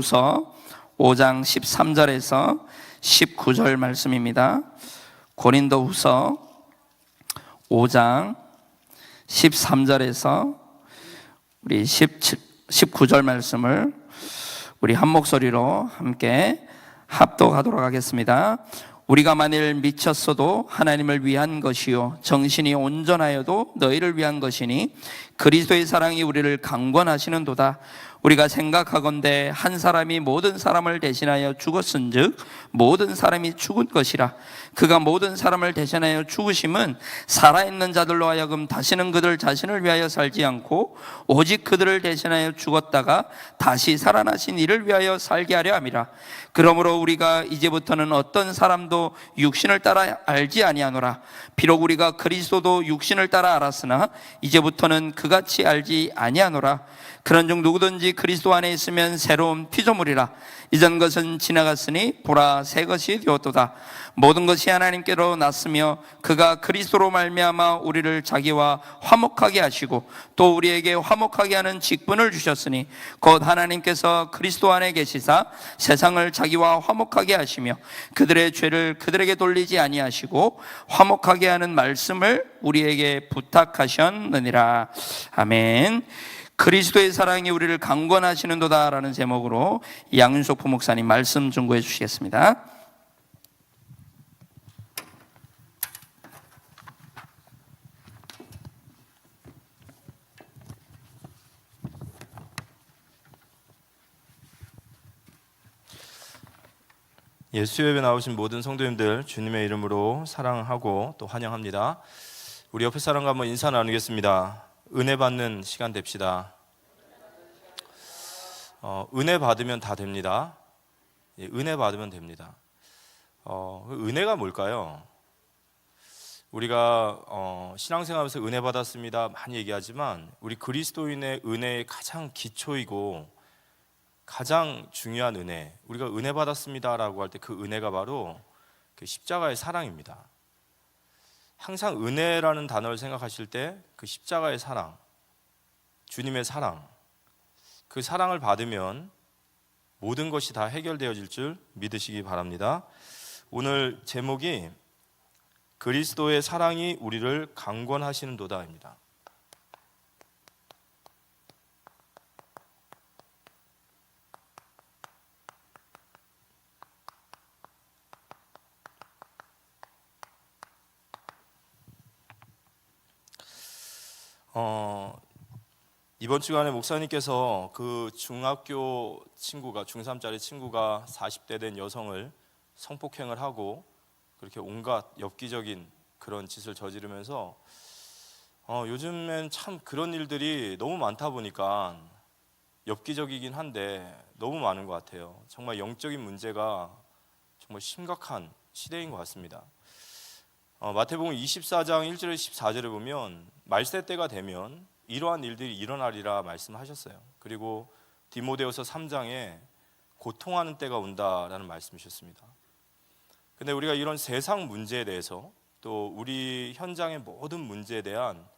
고린도후서 5장 13절에서 19절 말씀입니다. 고린도후서 5장 13절에서 우리 19절 말씀을 우리 한 목소리로 함께 합독하도록 하겠습니다. 우리가 만일 미쳤어도 하나님을 위한 것이요 정신이 온전하여도 너희를 위한 것이니 그리스도의 사랑이 우리를 강권하시는도다. 우리가 생각하건대 한 사람이 모든 사람을 대신하여 죽었은즉 모든 사람이 죽은 것이라. 그가 모든 사람을 대신하여 죽으심은 살아있는 자들로 하여금 다시는 그들 자신을 위하여 살지 않고 오직 그들을 대신하여 죽었다가 다시 살아나신 이를 위하여 살게 하려 함이라. 그러므로 우리가 이제부터는 어떤 사람도 육신을 따라 알지 아니하노라. 비록 우리가 그리스도도 육신을 따라 알았으나 이제부터는 그같이 알지 아니하노라. 그런즉 누구든지 그리스도 안에 있으면 새로운 피조물이라. 이전 것은 지나갔으니 보라 새 것이 되었도다. 모든 것이 하나님께로 났으며 그가 그리스도로 말미암아 우리를 자기와 화목하게 하시고 또 우리에게 화목하게 하는 직분을 주셨으니 곧 하나님께서 그리스도 안에 계시사 세상을 자기와 화목하게 하시며 그들의 죄를 그들에게 돌리지 아니하시고 화목하게 하는 말씀을 우리에게 부탁하셨느니라. 아멘. 그리스도의 사랑이 우리를 강권하시는도다 라는 제목으로 양윤석 부목사님 말씀 증거해 주시겠습니다. 예수 예배 나오신 모든 성도님들 주님의 이름으로 사랑하고 또 환영합니다. 우리 옆에 사람과 한번 인사 나누겠습니다. 은혜 받는 시간 됩시다. 은혜 받으면 다 됩니다. 은혜 받으면 됩니다. 은혜가 뭘까요? 우리가 신앙생활에서 은혜 받았습니다 많이 얘기하지만 우리 그리스도인의 은혜의 가장 기초이고 가장 중요한 은혜, 우리가 은혜 받았습니다라고 할 때 그 은혜가 바로 그 십자가의 사랑입니다. 항상 은혜라는 단어를 생각하실 때 그 십자가의 사랑, 주님의 사랑, 그 사랑을 받으면 모든 것이 다 해결되어질 줄 믿으시기 바랍니다. 오늘 제목이 그리스도의 사랑이 우리를 강권하시는도다입니다. 이번 주간에 목사님께서 그 중학교 친구가 중3짜리 친구가 40대 된 여성을 성폭행을 하고 그렇게 온갖 엽기적인 그런 짓을 저지르면서 요즘엔 참 그런 일들이 너무 많다 보니까 엽기적이긴 한데 너무 많은 것 같아요. 정말 영적인 문제가 정말 심각한 시대인 것 같습니다. 마태복음 24장 1절에 14절에 보면 말세 때가 되면 이러한 일들이 일어나리라 말씀하셨어요. 그리고 디모데후서 3장에 고통하는 때가 온다라는 말씀이셨습니다. 근데 우리가 이런 세상 문제에 대해서 또 우리 현장의 모든 문제에 대한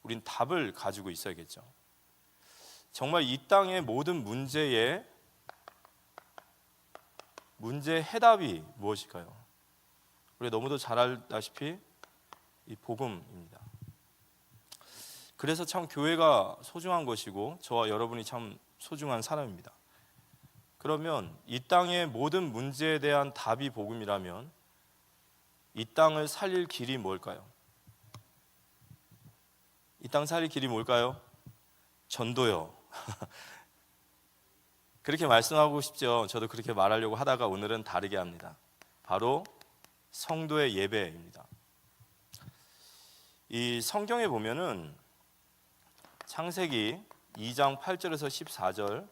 우린 답을 가지고 있어야겠죠. 정말 이 땅의 모든 문제의 문제 해답이 무엇일까요? 우리가 너무도 잘 알다시피 이 복음입니다. 그래서 참 교회가 소중한 것이고 저와 여러분이 참 소중한 사람입니다. 그러면 이 땅의 모든 문제에 대한 답이 복음이라면 이 땅을 살릴 길이 뭘까요? 이 땅 살릴 길이 뭘까요? 전도요. 그렇게 말씀하고 싶죠. 저도 그렇게 말하려고 하다가 오늘은 다르게 합니다. 바로 성도의 예배입니다. 이 성경에 보면은 창세기 2장 8절에서 14절,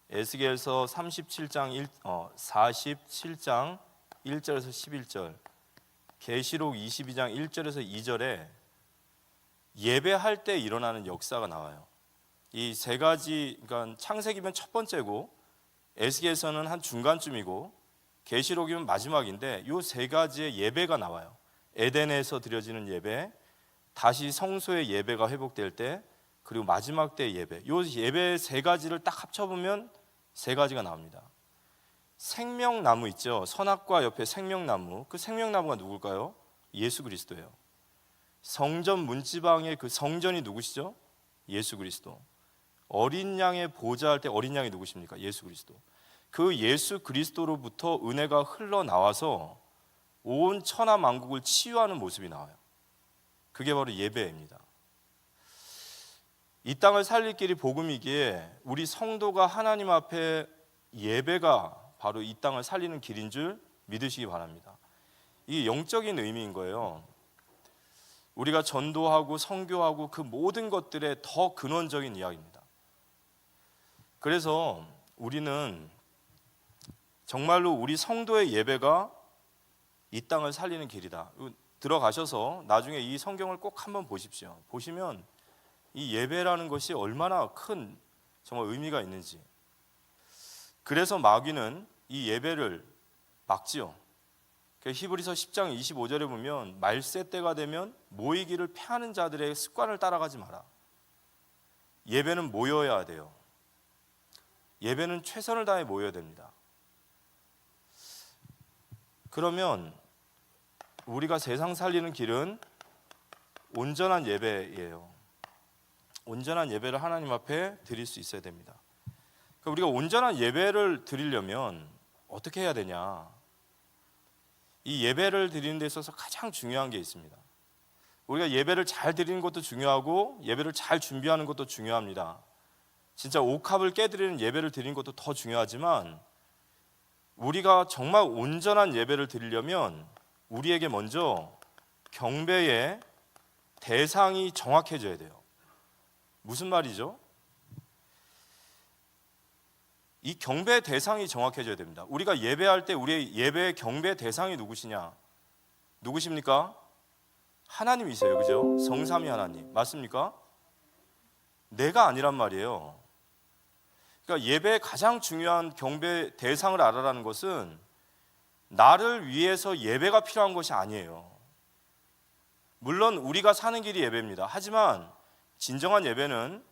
에스겔서 47장 1절에서 11절, 계시록 22장 1절에서 2절에 예배할 때 일어나는 역사가 나와요. 이 세 가지, 그러니까 창세기면 첫 번째고 에스겔서는 한 중간쯤이고 계시록이면 마지막인데 이 세 가지의 예배가 나와요. 에덴에서 드려지는 예배, 다시 성소의 예배가 회복될 때, 그리고 마지막 때의 예배. 이 예배 세 가지를 딱 합쳐보면 세 가지가 나옵니다. 생명나무 있죠. 선악과 옆에 생명나무. 그 생명나무가 누굴까요? 예수 그리스도예요. 성전 문지방의 그 성전이 누구시죠? 예수 그리스도. 어린 양의 보좌할 때 어린 양이 누구십니까? 예수 그리스도. 그 예수 그리스도로부터 은혜가 흘러나와서 온 천하 만국을 치유하는 모습이 나와요. 그게 바로 예배입니다. 이 땅을 살릴 길이 복음이기에 우리 성도가 하나님 앞에 예배가 바로 이 땅을 살리는 길인 줄 믿으시기 바랍니다. 이게 영적인 의미인 거예요. 우리가 전도하고 선교하고 그 모든 것들의 더 근원적인 이야기입니다. 그래서 우리는 정말로 우리 성도의 예배가 이 땅을 살리는 길이다. 들어가셔서 나중에 이 성경을 꼭 한번 보십시오. 보시면 이 예배라는 것이 얼마나 큰 정말 의미가 있는지. 그래서 마귀는 이 예배를 막지요. 히브리서 10장 25절에 보면 말세 때가 되면 모이기를 패하는 자들의 습관을 따라가지 마라. 예배는 모여야 돼요. 예배는 최선을 다해 모여야 됩니다. 그러면 우리가 세상 살리는 길은 온전한 예배예요. 온전한 예배를 하나님 앞에 드릴 수 있어야 됩니다. 우리가 온전한 예배를 드리려면 어떻게 해야 되냐? 이 예배를 드리는 데 있어서 가장 중요한 게 있습니다. 우리가 예배를 잘 드리는 것도 중요하고 예배를 잘 준비하는 것도 중요합니다. 진짜 옥합을 깨드리는 예배를 드리는 것도 더 중요하지만 우리가 정말 온전한 예배를 드리려면 우리에게 먼저 경배의 대상이 정확해져야 돼요. 무슨 말이죠? 이 경배의 대상이 정확해져야 됩니다. 우리가 예배할 때 우리의 예배의 경배 대상이 누구시냐? 누구십니까? 하나님이세요. 그죠? 성삼위 하나님. 맞습니까? 내가 아니란 말이에요. 그러니까 예배의 가장 중요한 경배 대상을 알아라는 것은 나를 위해서 예배가 필요한 것이 아니에요. 물론 우리가 사는 길이 예배입니다. 하지만 진정한 예배는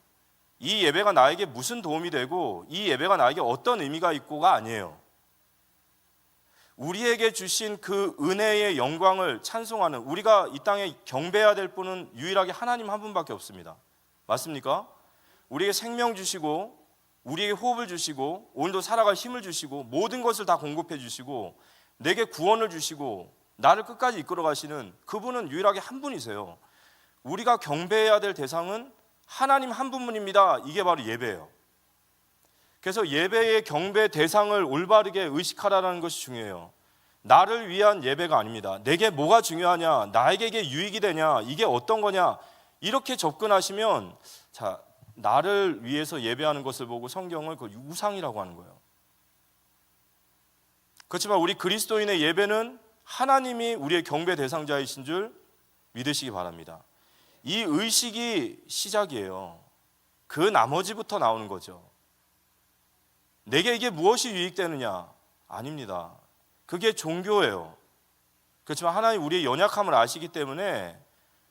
이 예배가 나에게 무슨 도움이 되고 이 예배가 나에게 어떤 의미가 있고가 아니에요. 우리에게 주신 그 은혜의 영광을 찬송하는, 우리가 이 땅에 경배해야 될 분은 유일하게 하나님 한 분밖에 없습니다. 맞습니까? 우리에게 생명 주시고 우리에게 호흡을 주시고 오늘도 살아갈 힘을 주시고 모든 것을 다 공급해 주시고 내게 구원을 주시고 나를 끝까지 이끌어 가시는 그분은 유일하게 한 분이세요. 우리가 경배해야 될 대상은 하나님 한 분뿐입니다. 이게 바로 예배예요. 그래서 예배의 경배 대상을 올바르게 의식하라는 것이 중요해요. 나를 위한 예배가 아닙니다. 내게 뭐가 중요하냐, 나에게 이게 유익이 되냐, 이게 어떤 거냐, 이렇게 접근하시면 자, 나를 위해서 예배하는 것을 보고 성경을 그 우상이라고 하는 거예요. 그렇지만 우리 그리스도인의 예배는 하나님이 우리의 경배 대상자이신 줄 믿으시기 바랍니다. 이 의식이 시작이에요. 그 나머지부터 나오는 거죠. 내게 이게 무엇이 유익되느냐? 아닙니다. 그게 종교예요. 그렇지만 하나님 우리의 연약함을 아시기 때문에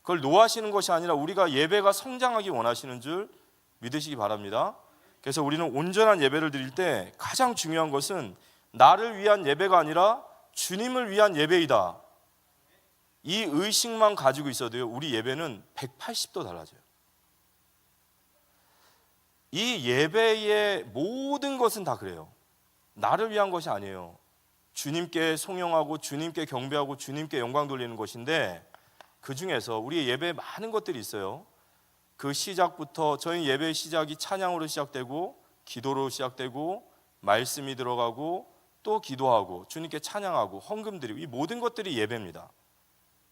그걸 노하시는 것이 아니라 우리가 예배가 성장하기 원하시는 줄 믿으시기 바랍니다. 그래서 우리는 온전한 예배를 드릴 때 가장 중요한 것은 나를 위한 예배가 아니라 주님을 위한 예배이다. 이 의식만 가지고 있어도요, 우리 예배는 180도 달라져요. 이 예배의 모든 것은 다 그래요. 나를 위한 것이 아니에요. 주님께 송영하고 주님께 경배하고 주님께 영광 돌리는 것인데 그 중에서 우리의 예배에 많은 것들이 있어요. 그 시작부터 저희 예배의 시작이 찬양으로 시작되고 기도로 시작되고 말씀이 들어가고 또 기도하고 주님께 찬양하고 헌금 드리고 이 모든 것들이 예배입니다.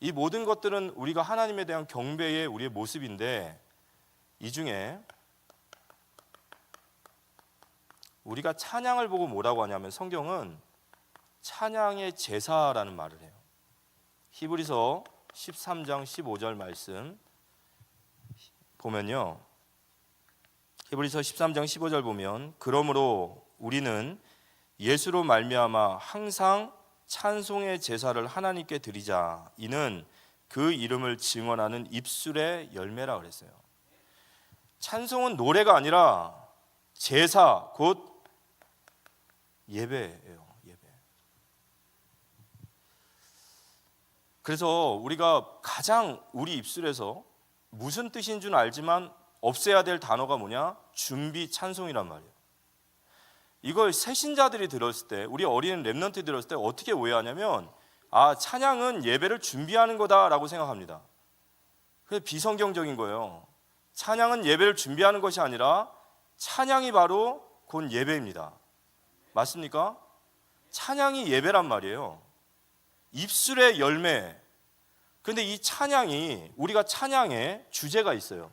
이 모든 것들은 우리가 하나님에 대한 경배의 우리의 모습인데 이 중에 우리가 찬양을 보고 뭐라고 하냐면 성경은 찬양의 제사라는 말을 해요. 히브리서 13장 15절 말씀 보면요. 히브리서 13장 15절 보면 그러므로 우리는 예수로 말미암아 항상 찬송의 제사를 하나님께 드리자. 이는 그 이름을 증언하는 입술의 열매라 그랬어요. 찬송은 노래가 아니라 제사, 곧 예배예요. 예배. 그래서 우리가 가장 우리 입술에서 무슨 뜻인 줄 알지만 없애야 될 단어가 뭐냐? 준비 찬송이란 말이에요. 이걸 새신자들이 들었을 때, 우리 어린 렘넌트 들었을 때 어떻게 오해하냐면, 찬양은 예배를 준비하는 거다라고 생각합니다. 그게 비성경적인 거예요. 찬양은 예배를 준비하는 것이 아니라 찬양이 바로 곧 예배입니다. 맞습니까? 찬양이 예배란 말이에요. 입술의 열매. 그런데 이 찬양이, 우리가 찬양에 주제가 있어요.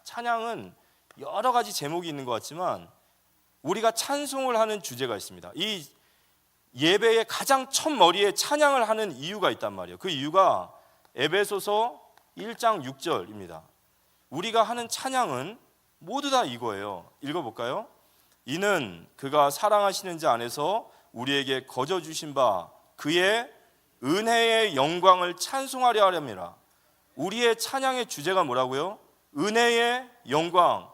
찬양은 여러 가지 제목이 있는 것 같지만 우리가 찬송을 하는 주제가 있습니다. 이 예배의 가장 첫머리에 찬양을 하는 이유가 있단 말이에요. 그 이유가 에베소서 1장 6절입니다. 우리가 하는 찬양은 모두 다 이거예요. 읽어볼까요? 이는 그가 사랑하시는 자 안에서 우리에게 거저 주신 바 그의 은혜의 영광을 찬송하려 하렵니다. 우리의 찬양의 주제가 뭐라고요? 은혜의 영광.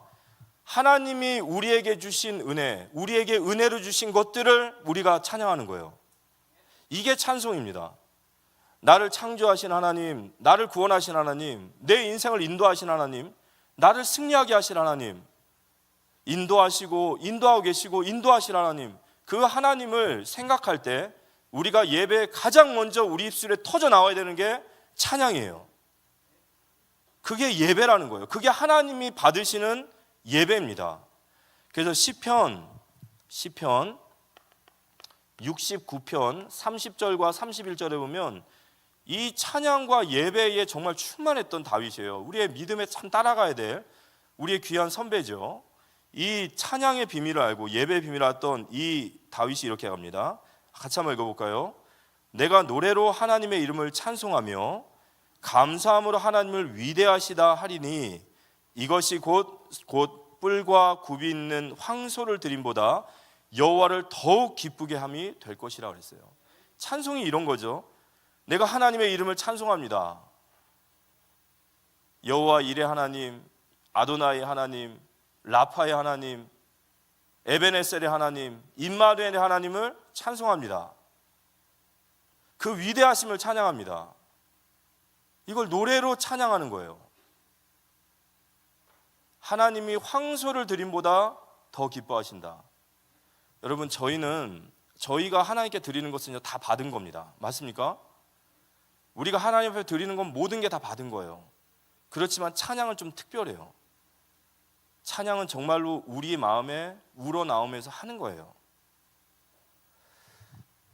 하나님이 우리에게 주신 은혜, 우리에게 은혜로 주신 것들을 우리가 찬양하는 거예요. 이게 찬송입니다. 나를 창조하신 하나님, 나를 구원하신 하나님, 내 인생을 인도하신 하나님, 나를 승리하게 하신 하나님, 인도하시고 인도하고 계시고 인도하실 하나님, 그 하나님을 생각할 때 우리가 예배에 가장 먼저 우리 입술에 터져 나와야 되는 게 찬양이에요. 그게 예배라는 거예요. 그게 하나님이 받으시는 예배입니다. 그래서 시편 69편 30절과 31절에 보면 이 찬양과 예배에 정말 충만했던 다윗이에요. 우리의 믿음에 참 따라가야 될 우리의 귀한 선배죠. 이 찬양의 비밀을 알고 예배의 비밀을 알았던 이 다윗이 이렇게 합니다. 같이 한번 읽어볼까요? 내가 노래로 하나님의 이름을 찬송하며 감사함으로 하나님을 위대하시다 하리니 이것이 곧 뿔과 굽이 있는 황소를 드림보다 여호와를 더욱 기쁘게 함이 될 것이라 그랬어요. 찬송이 이런 거죠. 내가 하나님의 이름을 찬송합니다. 여호와 이레 하나님, 아도나이 하나님, 라파의 하나님, 에베네셀의 하나님, 임마누엘의 하나님을 찬송합니다. 그 위대하심을 찬양합니다. 이걸 노래로 찬양하는 거예요. 하나님이 황소를 드림보다 더 기뻐하신다. 여러분, 저희가 하나님께 드리는 것은 다 받은 겁니다. 맞습니까? 우리가 하나님 앞에 드리는 건 모든 게 다 받은 거예요. 그렇지만 찬양은 좀 특별해요. 찬양은 정말로 우리의 마음에 우러나오면서 하는 거예요.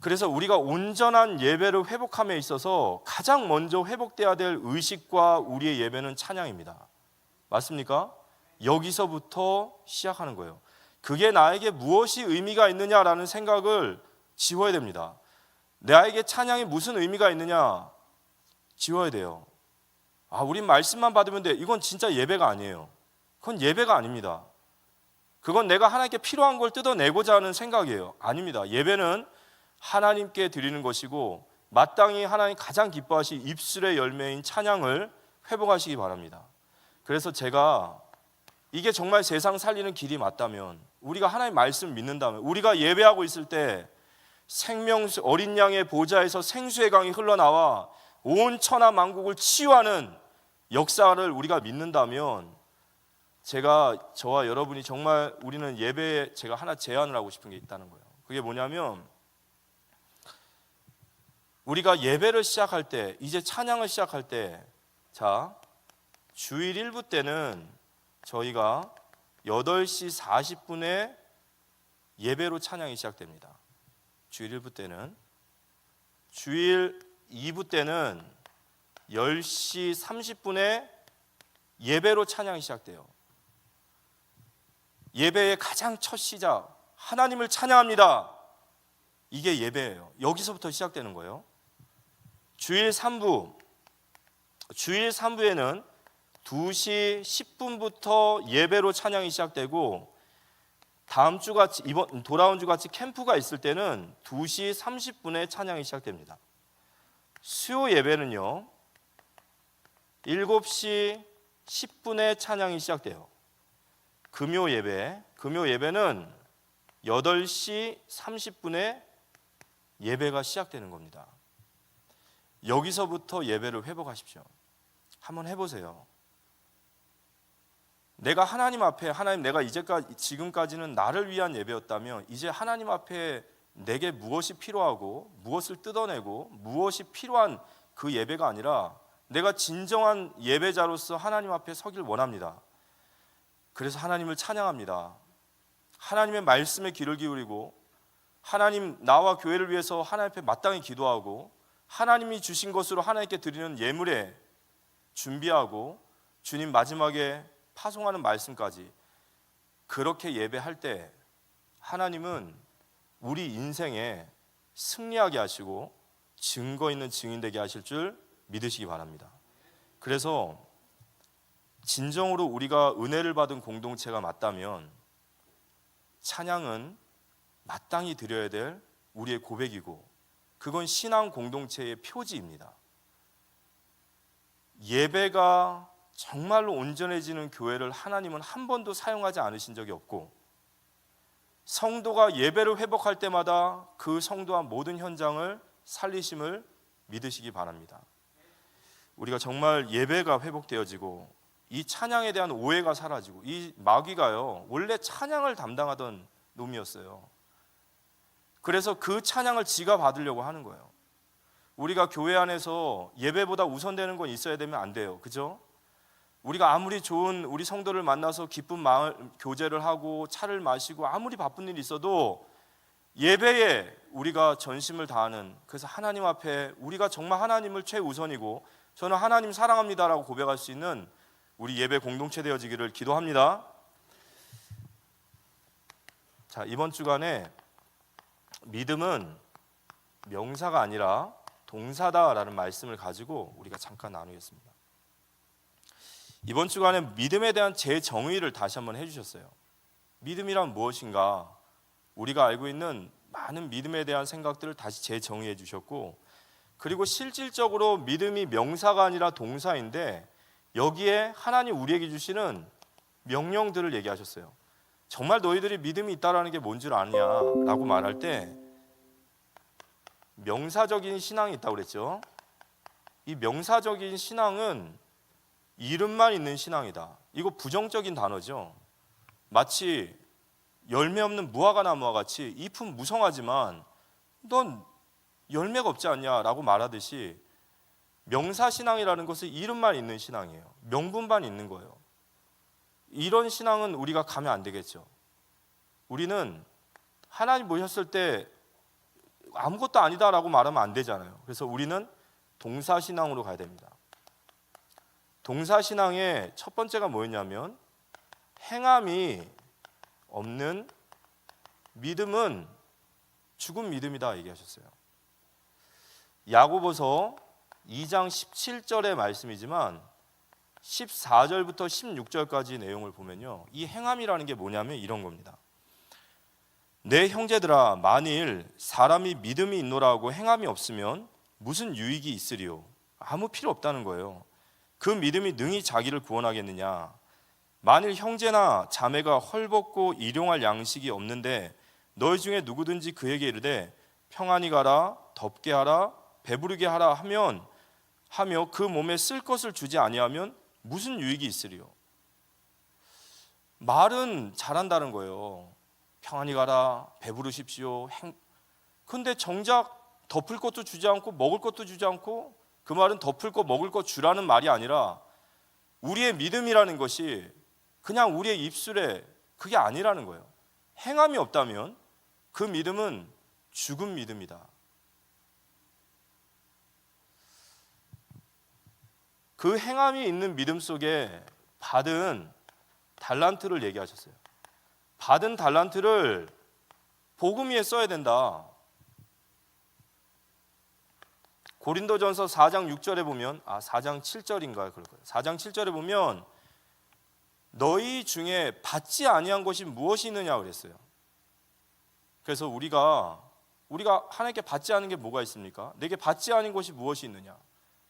그래서 우리가 온전한 예배를 회복함에 있어서 가장 먼저 회복돼야 될 의식과 우리의 예배는 찬양입니다. 맞습니까? 여기서부터 시작하는 거예요. 그게 나에게 무엇이 의미가 있느냐라는 생각을 지워야 됩니다. 나에게 찬양이 무슨 의미가 있느냐 지워야 돼요. 우린 말씀만 받으면 돼. 이건 진짜 예배가 아니에요. 그건 예배가 아닙니다. 그건 내가 하나님께 필요한 걸 뜯어내고자 하는 생각이에요. 아닙니다. 예배는 하나님께 드리는 것이고 마땅히 하나님 가장 기뻐하시 입술의 열매인 찬양을 회복하시기 바랍니다. 그래서 제가 이게 정말 세상 살리는 길이 맞다면, 우리가 하나님 말씀 믿는다면, 우리가 예배하고 있을 때 생명수 어린 양의 보좌에서 생수의 강이 흘러나와 온 천하 만국을 치유하는 역사를 우리가 믿는다면, 저와 여러분이 정말 우리는 예배에 제가 하나 제안을 하고 싶은 게 있다는 거예요. 그게 뭐냐면, 우리가 예배를 시작할 때, 이제 찬양을 시작할 때, 주일 1부 때는 저희가 8시 40분에 예배로 찬양이 시작됩니다. 주일 1부 때는. 주일 2부 때는 10시 30분에 예배로 찬양이 시작돼요. 예배의 가장 첫 시작, 하나님을 찬양합니다. 이게 예배예요. 여기서부터 시작되는 거예요. 주일 3부에는 2시 10분부터 예배로 찬양이 시작되고, 다음 주 같이 이번 돌아온 주 같이 캠프가 있을 때는 2시 30분에 찬양이 시작됩니다. 수요 예배는요 7시 10분에 찬양이 시작돼요. 금요 예배는 8시 30분에 예배가 시작되는 겁니다. 여기서부터 예배를 회복하십시오. 한번 해보세요. 내가 하나님 앞에, 하나님, 내가 지금까지는 나를 위한 예배였다면 이제 하나님 앞에 내게 무엇이 필요하고 무엇을 뜯어내고 무엇이 필요한 그 예배가 아니라 내가 진정한 예배자로서 하나님 앞에 서길 원합니다. 그래서 하나님을 찬양합니다. 하나님의 말씀에 귀를 기울이고 하나님, 나와 교회를 위해서 하나님 앞에 마땅히 기도하고 하나님이 주신 것으로 하나님께 드리는 예물에 준비하고 주님 마지막에 파송하는 말씀까지 그렇게 예배할 때 하나님은 우리 인생에 승리하게 하시고 증거 있는 증인 되게 하실 줄 믿으시기 바랍니다. 그래서 진정으로 우리가 은혜를 받은 공동체가 맞다면 찬양은 마땅히 드려야 될 우리의 고백이고 그건 신앙 공동체의 표지입니다. 예배가 정말로 온전해지는 교회를 하나님은 한 번도 사용하지 않으신 적이 없고 성도가 예배를 회복할 때마다 그 성도와 모든 현장을 살리심을 믿으시기 바랍니다. 우리가 정말 예배가 회복되어지고 이 찬양에 대한 오해가 사라지고 이 마귀가요 원래 찬양을 담당하던 놈이었어요. 그래서 그 찬양을 지가 받으려고 하는 거예요. 우리가 교회 안에서 예배보다 우선되는 건 있어야 되면 안 돼요. 그죠? 우리가 아무리 좋은 우리 성도를 만나서 기쁜 마을 교제를 하고 차를 마시고 아무리 바쁜 일이 있어도 예배에 우리가 전심을 다하는, 그래서 하나님 앞에 우리가 정말 하나님을 최우선이고 저는 하나님 사랑합니다라고 고백할 수 있는 우리 예배 공동체 되어지기를 기도합니다. 자, 이번 주간에 믿음은 명사가 아니라 동사다라는 말씀을 가지고 우리가 잠깐 나누겠습니다. 이번 주간에 믿음에 대한 재정의를 다시 한번 해주셨어요. 믿음이란 무엇인가? 우리가 알고 있는 많은 믿음에 대한 생각들을 다시 재정의해 주셨고, 그리고 실질적으로 믿음이 명사가 아니라 동사인데 여기에 하나님 우리에게 주시는 명령들을 얘기하셨어요. 정말 너희들이 믿음이 있다라는 게 뭔 줄 아느냐라고 말할 때 명사적인 신앙이 있다고 그랬죠. 이 명사적인 신앙은 이름만 있는 신앙이다. 이거 부정적인 단어죠. 마치 열매 없는 무화과 나무와 같이 잎은 무성하지만 넌 열매가 없지 않냐라고 말하듯이 명사신앙이라는 것은 이름만 있는 신앙이에요. 명분만 있는 거예요. 이런 신앙은 우리가 가면 안 되겠죠. 우리는 하나님 모셨을 때 아무것도 아니다라고 말하면 안 되잖아요. 그래서 우리는 동사신앙으로 가야 됩니다. 동사신앙의 첫 번째가 뭐였냐면 행함이 없는 믿음은 죽은 믿음이다 얘기하셨어요. 야고보서 2장 17절의 말씀이지만 14절부터 16절까지 내용을 보면요, 이 행함이라는 게 뭐냐면 이런 겁니다. 내 형제들아, 만일 사람이 믿음이 있노라 하고 행함이 없으면 무슨 유익이 있으리요? 아무 필요 없다는 거예요. 그 믿음이 능히 자기를 구원하겠느냐? 만일 형제나 자매가 헐벗고 일용할 양식이 없는데 너희 중에 누구든지 그에게 이르되 평안히 가라, 덥게 하라, 배부르게 하라 하며 그 몸에 쓸 것을 주지 아니하면 무슨 유익이 있으리요? 말은 잘한다는 거예요. 평안히 가라, 배부르십시오. 근데 정작 덮을 것도 주지 않고 먹을 것도 주지 않고, 그 말은 덮을 것 먹을 것 주라는 말이 아니라 우리의 믿음이라는 것이 그냥 우리의 입술에 그게 아니라는 거예요. 행함이 없다면 그 믿음은 죽은 믿음이다. 그 행함이 있는 믿음 속에 받은 달란트를 얘기하셨어요. 받은 달란트를 복음 위에 써야 된다. 고린도전서 4장 6절에 보면 4장 7절인가요? 그럴 거예요. 4장 7절에 보면 너희 중에 받지 아니한 것이 무엇이 있느냐 그랬어요. 그래서 우리가 하나님께 받지 않은 게 뭐가 있습니까? 내게 받지 않은 것이 무엇이 있느냐?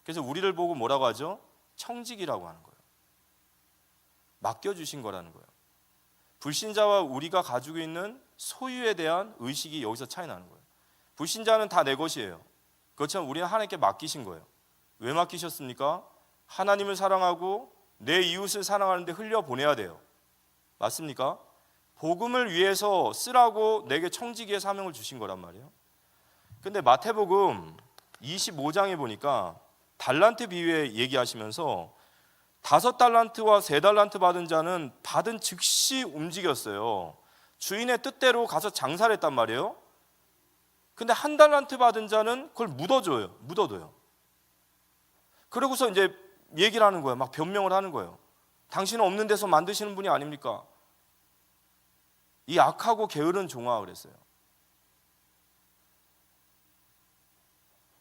그래서 우리를 보고 뭐라고 하죠? 청직이라고 하는 거예요. 맡겨주신 거라는 거예요. 불신자와 우리가 가지고 있는 소유에 대한 의식이 여기서 차이 나는 거예요. 불신자는 다 내 것이에요. 그렇지만 우리는 하나님께 맡기신 거예요. 왜 맡기셨습니까? 하나님을 사랑하고 내 이웃을 사랑하는데 흘려보내야 돼요. 맞습니까? 복음을 위해서 쓰라고 내게 청지기의 사명을 주신 거란 말이에요. 근데 마태복음 25장에 보니까 달란트 비유에 얘기하시면서 5달란트와 3달란트 받은 자는 받은 즉시 움직였어요. 주인의 뜻대로 가서 장사를 했단 말이에요. 근데 1달란트 받은 자는 그걸 묻어둬요. 그러고서 이제 얘기를 하는 거예요. 막 변명을 하는 거예요. 당신은 없는 데서 만드시는 분이 아닙니까? 이 악하고 게으른 종아 그랬어요.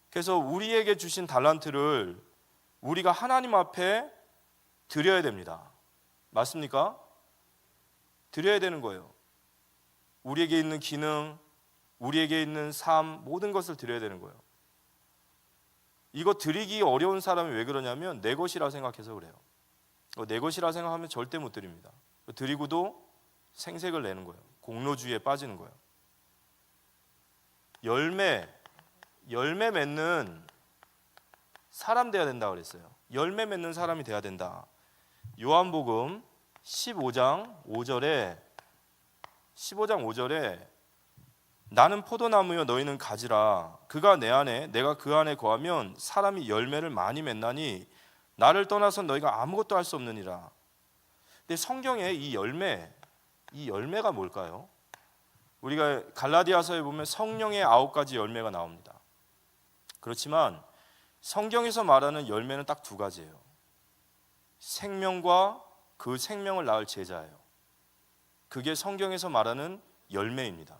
그래서 우리에게 주신 달란트를 우리가 하나님 앞에 드려야 됩니다. 맞습니까? 드려야 되는 거예요. 우리에게 있는 기능, 우리에게 있는 삶, 모든 것을 드려야 되는 거예요. 이거 드리기 어려운 사람이 왜 그러냐면 내 것이라 생각해서 그래요. 내 것이라 생각하면 절대 못 드립니다. 드리고도 생색을 내는 거예요. 공로주의에 빠지는 거예요. 열매 맺는 사람 돼야 된다 그랬어요. 열매 맺는 사람이 돼야 된다. 요한복음 15장 5절에 나는 포도나무여 너희는 가지라. 그가 내 안에 내가 그 안에 거하면 사람이 열매를 많이 맺나니 나를 떠나서 너희가 아무것도 할 수 없느니라. 근데 성경에 이 열매가 뭘까요? 우리가 갈라디아서에 보면 성령의 9가지 열매가 나옵니다. 그렇지만 성경에서 말하는 열매는 딱 2가지예요. 생명과 그 생명을 낳을 제자예요. 그게 성경에서 말하는 열매입니다.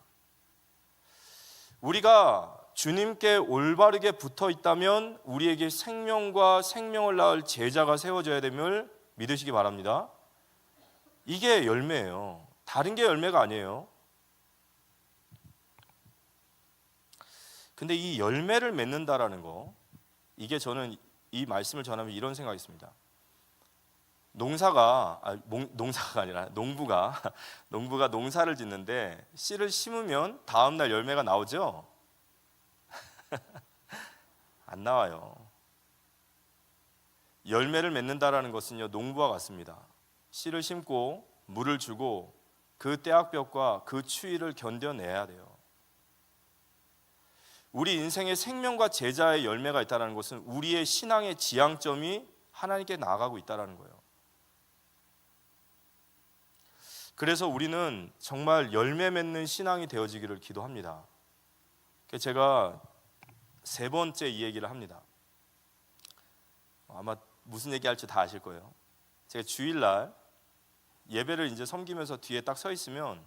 우리가 주님께 올바르게 붙어 있다면 우리에게 생명과 생명을 낳을 제자가 세워져야 됨을 믿으시기 바랍니다. 이게 열매예요. 다른 게 열매가 아니에요. 근데 이 열매를 맺는다라는 거, 이게 저는 이 말씀을 전하면 이런 생각이 있습니다. 농부가 농사를 짓는데 씨를 심으면 다음 날 열매가 나오죠? 안 나와요. 열매를 맺는다라는 것은요, 농부와 같습니다. 씨를 심고 물을 주고 그 때학볕과 그 추위를 견뎌내야 돼요. 우리 인생의 생명과 제자의 열매가 있다는 것은 우리의 신앙의 지향점이 하나님께 나아가고 있다는 거예요. 그래서 우리는 정말 열매 맺는 신앙이 되어지기를 기도합니다. 제가 3번째 이 얘기를 합니다. 아마 무슨 얘기할지 다 아실 거예요. 제가 주일날 예배를 이제 섬기면서 뒤에 딱 서 있으면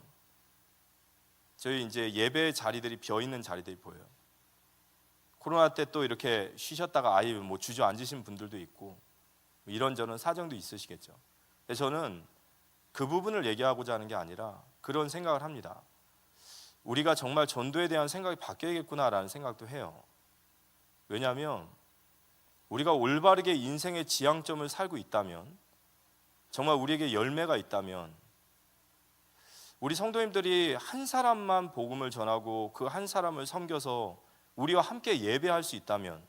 저희 이제 예배 자리들이 비어 있는 자리들이 보여요. 코로나 때 또 이렇게 쉬셨다가 아예 뭐 주저앉으신 분들도 있고 이런저런 사정도 있으시겠죠. 근데 저는 그 부분을 얘기하고자 하는 게 아니라 그런 생각을 합니다. 우리가 정말 전도에 대한 생각이 바뀌어야겠구나라는 생각도 해요. 왜냐하면 우리가 올바르게 인생의 지향점을 살고 있다면, 정말 우리에게 열매가 있다면, 우리 성도님들이 한 사람만 복음을 전하고 그 한 사람을 섬겨서 우리와 함께 예배할 수 있다면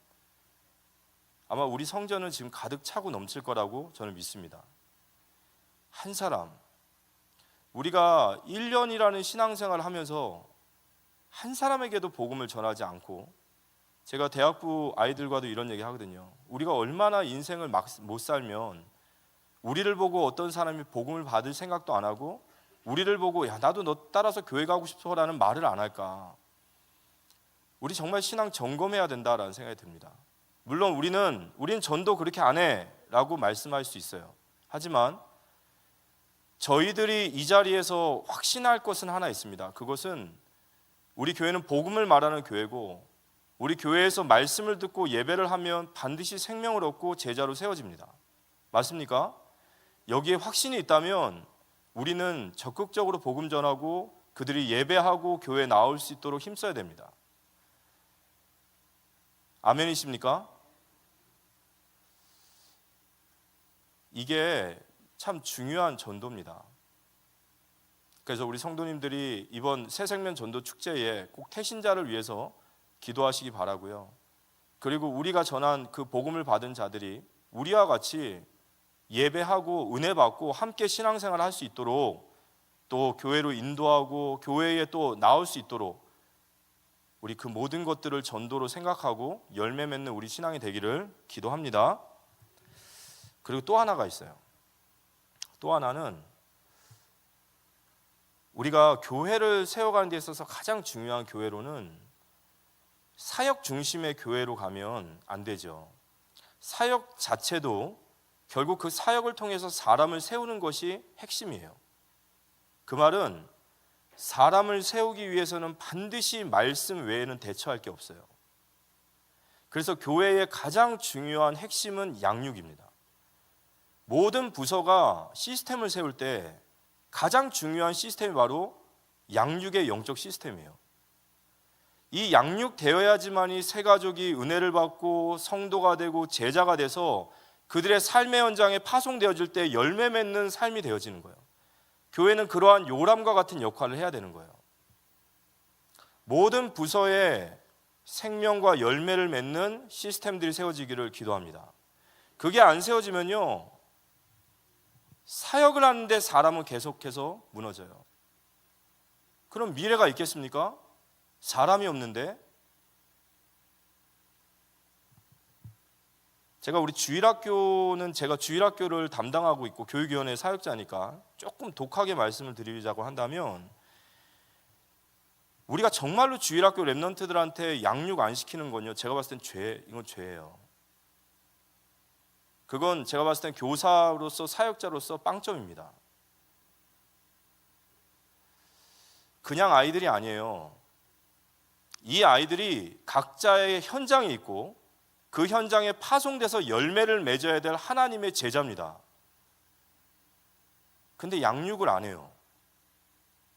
아마 우리 성전은 지금 가득 차고 넘칠 거라고 저는 믿습니다. 한 사람, 우리가 1년이라는 신앙생활을 하면서 한 사람에게도 복음을 전하지 않고, 제가 대학부 아이들과도 이런 얘기 하거든요. 우리가 얼마나 인생을 못 살면 우리를 보고 어떤 사람이 복음을 받을 생각도 안 하고 우리를 보고 야 나도 너 따라서 교회 가고 싶어라는 말을 안 할까. 우리 정말 신앙 점검해야 된다라는 생각이 듭니다. 물론 우리는 전도 그렇게 안 해라고 말씀할 수 있어요. 하지만 저희들이 이 자리에서 확신할 것은 하나 있습니다. 그것은 우리 교회는 복음을 말하는 교회고, 우리 교회에서 말씀을 듣고 예배를 하면 반드시 생명을 얻고 제자로 세워집니다. 맞습니까? 여기에 확신이 있다면 우리는 적극적으로 복음 전하고 그들이 예배하고 교회에 나올 수 있도록 힘써야 됩니다. 아멘이십니까? 이게 참 중요한 전도입니다. 그래서 우리 성도님들이 이번 새생명 전도 축제에 꼭 태신자를 위해서 기도하시기 바라고요. 그리고 우리가 전한 그 복음을 받은 자들이 우리와 같이 예배하고 은혜 받고 함께 신앙생활을 할 수 있도록, 또 교회로 인도하고 교회에 또 나올 수 있도록 우리 그 모든 것들을 전도로 생각하고 열매 맺는 우리 신앙이 되기를 기도합니다. 그리고 또 하나가 있어요. 또 하나는 우리가 교회를 세워가는 데 있어서 가장 중요한 교회로는 사역 중심의 교회로 가면 안 되죠. 사역 자체도 결국 그 사역을 통해서 사람을 세우는 것이 핵심이에요. 그 말은 사람을 세우기 위해서는 반드시 말씀 외에는 대처할 게 없어요. 그래서 교회의 가장 중요한 핵심은 양육입니다. 모든 부서가 시스템을 세울 때 가장 중요한 시스템이 바로 양육의 영적 시스템이에요. 이 양육되어야지만이 새 가족이 은혜를 받고 성도가 되고 제자가 돼서 그들의 삶의 현장에 파송되어질 때 열매 맺는 삶이 되어지는 거예요. 교회는 그러한 요람과 같은 역할을 해야 되는 거예요. 모든 부서에 생명과 열매를 맺는 시스템들이 세워지기를 기도합니다. 그게 안 세워지면요, 사역을 하는데 사람은 계속해서 무너져요. 그럼 미래가 있겠습니까? 사람이 없는데. 제가 주일학교를 담당하고 있고 교육위원회 사역자니까 조금 독하게 말씀을 드리자고 한다면, 우리가 정말로 주일학교 랩런트들한테 양육 안 시키는 건요, 제가 봤을 땐 이건 죄예요. 그건 제가 봤을 땐 교사로서 사역자로서 빵점입니다. 그냥 아이들이 아니에요. 이 아이들이 각자의 현장이 있고 그 현장에 파송돼서 열매를 맺어야 될 하나님의 제자입니다. 근데 양육을 안 해요.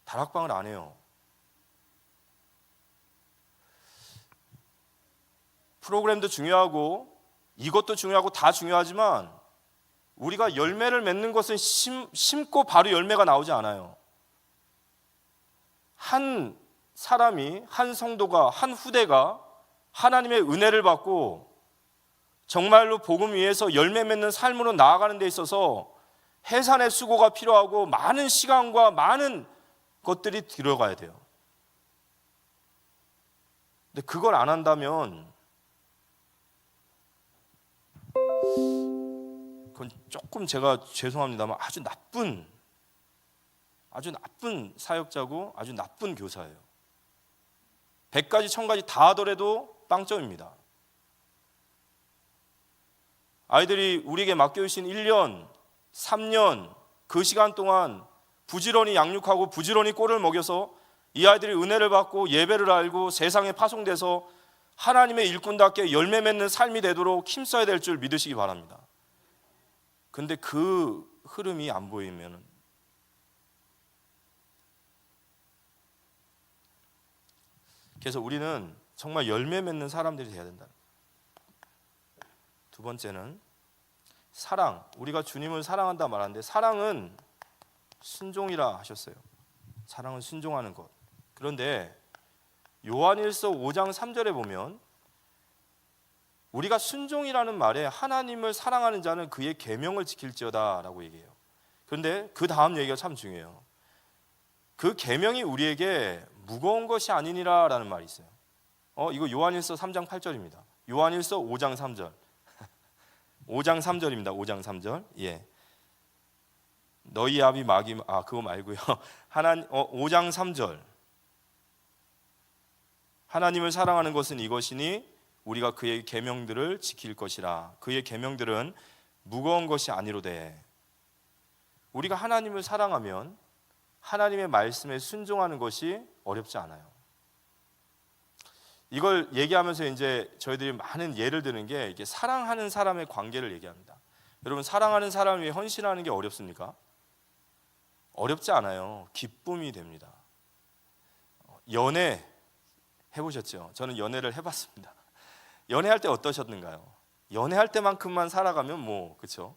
다락방을 안 해요. 프로그램도 중요하고 이것도 중요하고 다 중요하지만 우리가 열매를 맺는 것은 심고 바로 열매가 나오지 않아요. 한 사람이, 한 성도가, 한 후대가 하나님의 은혜를 받고 정말로 복음 위에서 열매 맺는 삶으로 나아가는 데 있어서 해산의 수고가 필요하고 많은 시간과 많은 것들이 들어가야 돼요. 근데 그걸 안 한다면 그건 조금 제가 죄송합니다만 아주 나쁜 사역자고 아주 나쁜 교사예요. 100가지 1000가지 다 하더라도 빵점입니다. 아이들이 우리에게 맡겨주신 1년, 3년 그 시간 동안 부지런히 양육하고 부지런히 꼴을 먹여서 이 아이들이 은혜를 받고 예배를 알고 세상에 파송돼서 하나님의 일꾼답게 열매 맺는 삶이 되도록 힘써야 될 줄 믿으시기 바랍니다. 근데 그 흐름이 안 보이면 그래서 우리는 정말 열매 맺는 사람들이 돼야 된다. 두 번째는 사랑. 우리가 주님을 사랑한다 말하는데 사랑은 순종이라 하셨어요. 사랑은 순종하는 것. 그런데 요한일서 5장 3절에 보면 우리가 순종이라는 말에 하나님을 사랑하는 자는 그의 계명을 지킬지어다 라고 얘기해요. 그런데 그 다음 얘기가 참 중요해요. 그 계명이 우리에게 무거운 것이 아니니라 라는 말이 있어요. 이거 요한일서 3장 8절입니다. 요한일서 5장 3절 5장 3절입니다. 5장 3절. 예. 너희 아비 그거 말고요. 5장 3절. 하나님을 사랑하는 것은 이것이니 우리가 그의 계명들을 지킬 것이라. 그의 계명들은 무거운 것이 아니로되. 우리가 하나님을 사랑하면 하나님의 말씀에 순종하는 것이 어렵지 않아요. 이걸 얘기하면서 이제 저희들이 많은 예를 드는 게 이게 사랑하는 사람의 관계를 얘기합니다. 여러분, 사랑하는 사람을 위해 헌신하는 게 어렵습니까? 어렵지 않아요. 기쁨이 됩니다. 연애 해보셨죠? 저는 연애를 해봤습니다. 연애할 때 어떠셨는가요? 연애할 때만큼만 살아가면 그렇죠?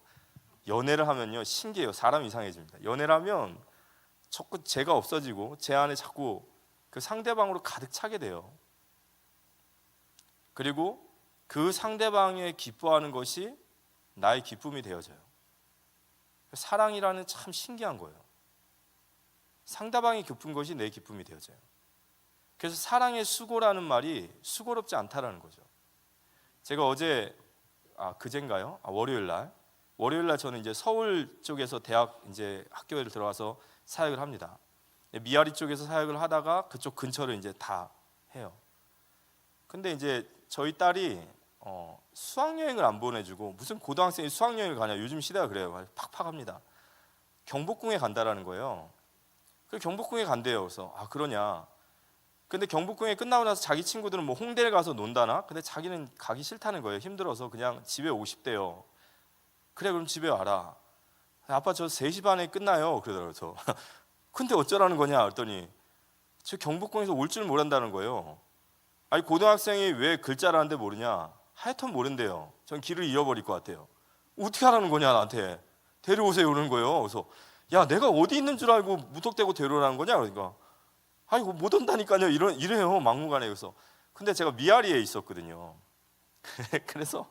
연애를 하면요 신기해요. 사람 이상해집니다. 연애를 하면 자꾸 제가 없어지고 제 안에 자꾸 그 상대방으로 가득 차게 돼요. 그리고 그 상대방의 기뻐하는 것이 나의 기쁨이 되어져요. 사랑이라는 참 신기한 거예요. 상대방이 기쁜 것이 내 기쁨이 되어져요. 그래서 사랑의 수고라는 말이 수고롭지 않다라는 거죠. 제가 어제 그젠가요? 월요일 날 저는 이제 서울 쪽에서 대학 이제 학교에 들어가서 사역을 합니다. 미아리 쪽에서 사역을 하다가 그쪽 근처를 이제 다 해요. 근데 이제 저희 딸이 수학여행을 안 보내주고 무슨 고등학생이 수학여행을 가냐, 요즘 시대가 그래요. 팍팍합니다. 경복궁에 간다라는 거예요. 그 경복궁에 간대요. 그래서 그러냐. 근데 경복궁에 끝나고 나서 자기 친구들은 뭐 홍대를 가서 논다나? 근데 자기는 가기 싫다는 거예요. 힘들어서 그냥 집에 오고 싶대요. 그래, 그럼 집에 와라. 아빠 저 3시 반에 끝나요. 그러더라고요. 근데 어쩌라는 거냐 그랬더니 저 경복궁에서 올 줄 모른다는 거예요. 아니 고등학생이 왜 글자를 하는데 모르냐? 하여튼 모른대요. 전 길을 잃어버릴 것 같아요. 어떻게 하라는 거냐 나한테. 데려오세요 그러는 거예요. 그래서 야 내가 어디 있는 줄 알고 무턱대고 데려오라는 거냐? 그러니까 아니 못 온다니까요. 이래요 막무가내. 그래서 근데 제가 미아리에 있었거든요. 그래서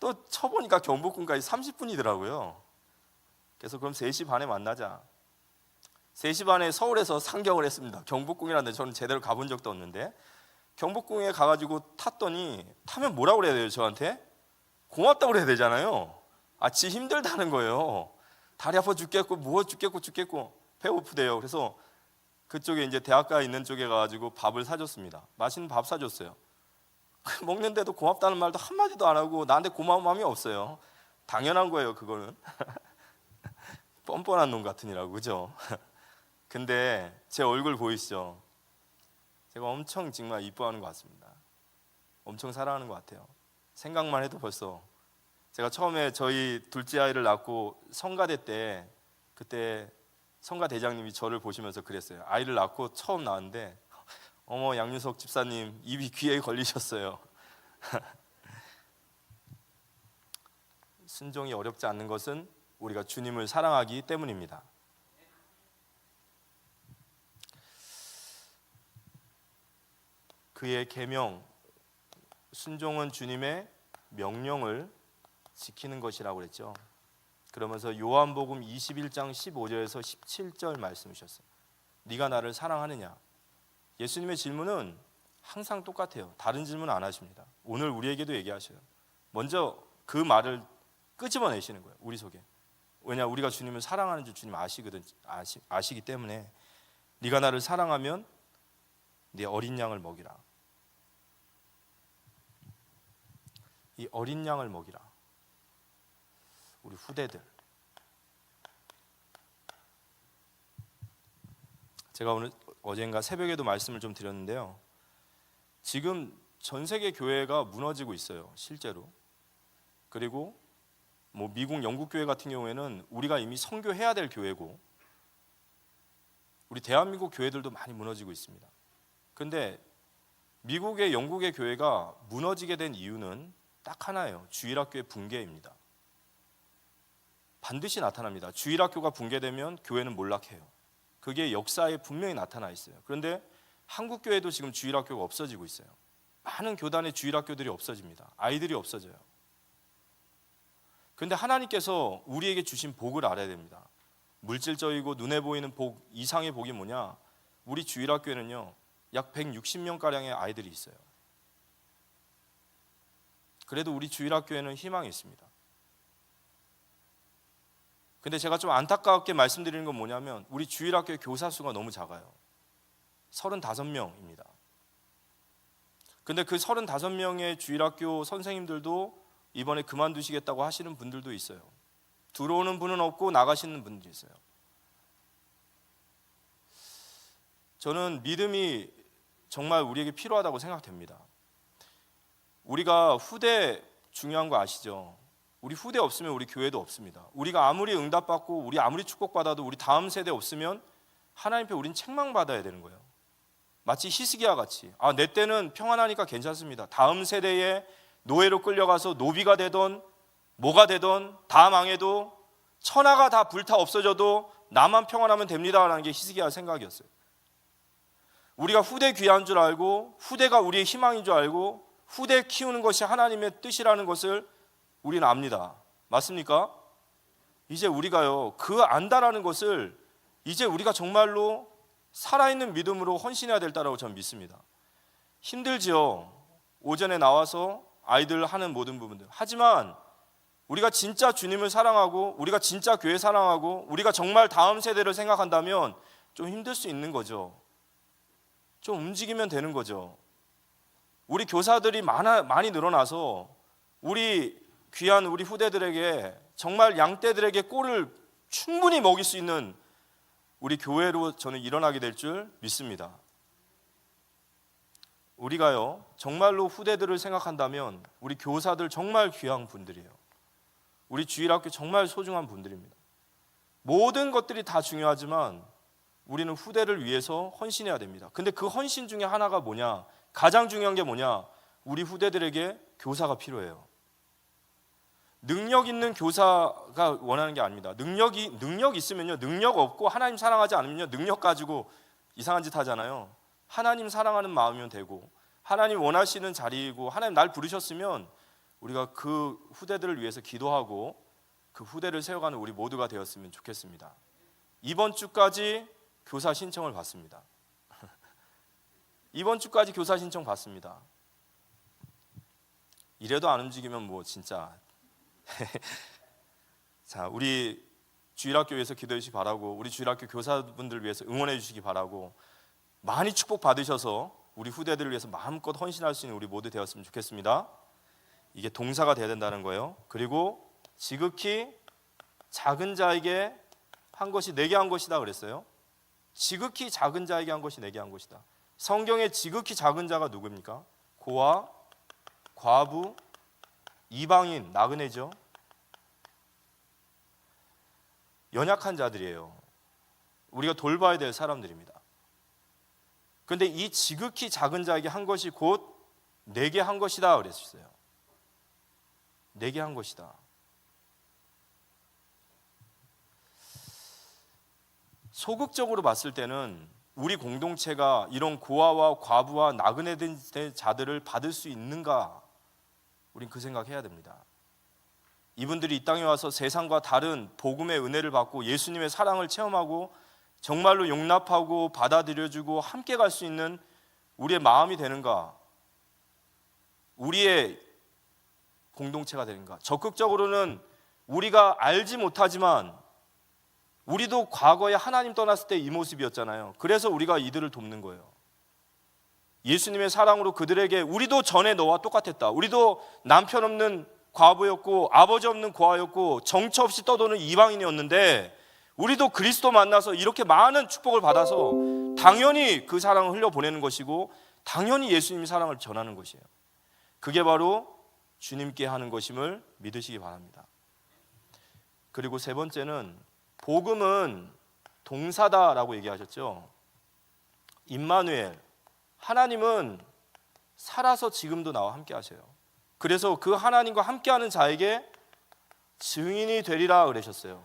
또 쳐보니까 경복궁까지 30분이더라고요. 그래서 그럼 3시 반에 만나자. 3시 반에 서울에서 상경을 했습니다. 경복궁이라는데 저는 제대로 가본 적도 없는데 경복궁에 가가지고 탔더니 타면 뭐라고 그래야 돼요 저한테? 고맙다고 그래야 되잖아요. 지 힘들다는 거예요. 다리 아파 죽겠고 뭐 죽겠고 배고프대요. 그래서 그쪽에 이제 대학가에 있는 쪽에 가가지고 밥을 사줬습니다. 맛있는 밥 사줬어요. 먹는데도 고맙다는 말도 한마디도 안 하고 나한테 고마운 마음이 없어요. 당연한 거예요 그거는. 뻔뻔한 놈 같으니라고, 그죠? 근데 제 얼굴 보이시죠? 제가 엄청 정말 이뻐하는 것 같습니다. 엄청 사랑하는 것 같아요. 생각만 해도 벌써. 제가 처음에 저희 둘째 아이를 낳고 성가대 때 그때 성가대장님이 저를 보시면서 그랬어요. 아이를 낳고 처음 낳았는데 어머 양윤석 집사님 입이 귀에 걸리셨어요. 순종이 어렵지 않는 것은 우리가 주님을 사랑하기 때문입니다. 그의 계명, 순종은 주님의 명령을 지키는 것이라고 그랬죠. 그러면서 요한복음 21장 15절에서 17절 말씀하셨어요. 네가 나를 사랑하느냐? 예수님의 질문은 항상 똑같아요. 다른 질문 안 하십니다. 오늘 우리에게도 얘기하셔요. 먼저 그 말을 끄집어내시는 거예요. 우리 속에. 왜냐? 우리가 주님을 사랑하는 줄 주님 아시기 때문에 네가 나를 사랑하면 네 어린 양을 먹이라. 이 어린 양을 먹이라. 우리 후대들. 제가 오늘 어젠가 새벽에도 말씀을 좀 드렸는데요. 지금 전 세계 교회가 무너지고 있어요. 실제로. 그리고 뭐 미국, 영국 교회 같은 경우에는 우리가 이미 선교해야 될 교회고 우리 대한민국 교회들도 많이 무너지고 있습니다. 그런데 미국의, 영국의 교회가 무너지게 된 이유는 딱 하나예요. 주일학교의 붕괴입니다. 반드시 나타납니다. 주일학교가 붕괴되면 교회는 몰락해요. 그게 역사에 분명히 나타나 있어요. 그런데 한국 교회도 지금 주일학교가 없어지고 있어요. 많은 교단의 주일학교들이 없어집니다. 아이들이 없어져요. 그런데 하나님께서 우리에게 주신 복을 알아야 됩니다. 물질적이고 눈에 보이는 복 이상의 복이 뭐냐? 우리 주일학교에는요 약 160명가량의 아이들이 있어요. 그래도 우리 주일학교에는 희망이 있습니다. 근데 제가 좀 안타깝게 말씀드리는 건 뭐냐면 우리 주일학교의 교사 수가 너무 작아요. 35명입니다. 근데 그 35명의 주일학교 선생님들도 이번에 그만두시겠다고 하시는 분들도 있어요. 들어오는 분은 없고 나가시는 분들이 있어요. 저는 믿음이 정말 우리에게 필요하다고 생각됩니다. 우리가 후대 중요한 거 아시죠? 우리 후대 없으면 우리 교회도 없습니다. 우리가 아무리 응답받고 우리 아무리 축복받아도 우리 다음 세대 없으면 하나님 앞에 우린 책망받아야 되는 거예요. 마치 히스기야 같이 내 때는 평안하니까 괜찮습니다. 다음 세대에 노예로 끌려가서 노비가 되던 뭐가 되던 다 망해도 천하가 다 불타 없어져도 나만 평안하면 됩니다라는 게 히스기야 생각이었어요. 우리가 후대 귀한 줄 알고 후대가 우리의 희망인 줄 알고 후대 키우는 것이 하나님의 뜻이라는 것을 우리는 압니다. 맞습니까? 이제 우리가요, 그 안다라는 것을 이제 우리가 정말로 살아있는 믿음으로 헌신해야 될 때라고 저는 믿습니다. 힘들지요. 오전에 나와서 아이들 하는 모든 부분들. 하지만 우리가 진짜 주님을 사랑하고 우리가 진짜 교회 사랑하고 우리가 정말 다음 세대를 생각한다면 좀 힘들 수 있는 거죠. 좀 움직이면 되는 거죠. 우리 교사들이 많이 늘어나서 우리 귀한 우리 후대들에게 정말 양떼들에게 꼴을 충분히 먹일 수 있는 우리 교회로 저는 일어나게 될 줄 믿습니다. 우리가요 정말로 후대들을 생각한다면 우리 교사들 정말 귀한 분들이에요. 우리 주일학교 정말 소중한 분들입니다. 모든 것들이 다 중요하지만 우리는 후대를 위해서 헌신해야 됩니다. 근데 그 헌신 중에 하나가 뭐냐? 가장 중요한 게 뭐냐? 우리 후대들에게 교사가 필요해요. 능력 있는 교사가 원하는 게 아닙니다. 능력 있으면요, 능력 없고 하나님 사랑하지 않으면요, 능력 가지고 이상한 짓 하잖아요. 하나님 사랑하는 마음이면 되고 하나님 원하시는 자리이고 하나님 날 부르셨으면 우리가 그 후대들을 위해서 기도하고 그 후대를 세워가는 우리 모두가 되었으면 좋겠습니다. 이번 주까지 교사 신청을 받습니다. 이번 주까지 교사 신청 받습니다. 이래도 안 움직이면 뭐 진짜 자, 우리 주일학교 위해서 기도해 주시기 바라고 우리 주일학교 교사분들 위해서 응원해 주시기 바라고 많이 축복 받으셔서 우리 후대들을 위해서 마음껏 헌신할 수 있는 우리 모두 되었으면 좋겠습니다. 이게 동사가 돼야 된다는 거예요. 그리고 지극히 작은 자에게 한 것이 내게 한 것이다 그랬어요. 지극히 작은 자에게 한 것이 내게 한 것이다. 성경에 지극히 작은 자가 누구입니까? 고아, 과부, 이방인, 나그네죠. 연약한 자들이에요. 우리가 돌봐야 될 사람들입니다. 그런데 이 지극히 작은 자에게 한 것이 곧 내게 한 것이다 그랬어요. 내게 한 것이다. 소극적으로 봤을 때는 우리 공동체가 이런 고아와 과부와 나그네 된 자들을 받을 수 있는가? 우린 그 생각해야 됩니다. 이분들이 이 땅에 와서 세상과 다른 복음의 은혜를 받고 예수님의 사랑을 체험하고 정말로 용납하고 받아들여주고 함께 갈 수 있는 우리의 마음이 되는가? 우리의 공동체가 되는가? 적극적으로는 우리가 알지 못하지만 우리도 과거에 하나님 떠났을 때 이 모습이었잖아요. 그래서 우리가 이들을 돕는 거예요. 예수님의 사랑으로 그들에게 우리도 전에 너와 똑같았다. 우리도 남편 없는 과부였고 아버지 없는 고아였고 정처 없이 떠도는 이방인이었는데 우리도 그리스도 만나서 이렇게 많은 축복을 받아서 당연히 그 사랑을 흘려보내는 것이고 당연히 예수님의 사랑을 전하는 것이에요. 그게 바로 주님께 하는 것임을 믿으시기 바랍니다. 그리고 세 번째는 복음은 동사다라고 얘기하셨죠. 임마누엘, 하나님은 살아서 지금도 나와 함께 하세요. 그래서 그 하나님과 함께하는 자에게 증인이 되리라 그러셨어요.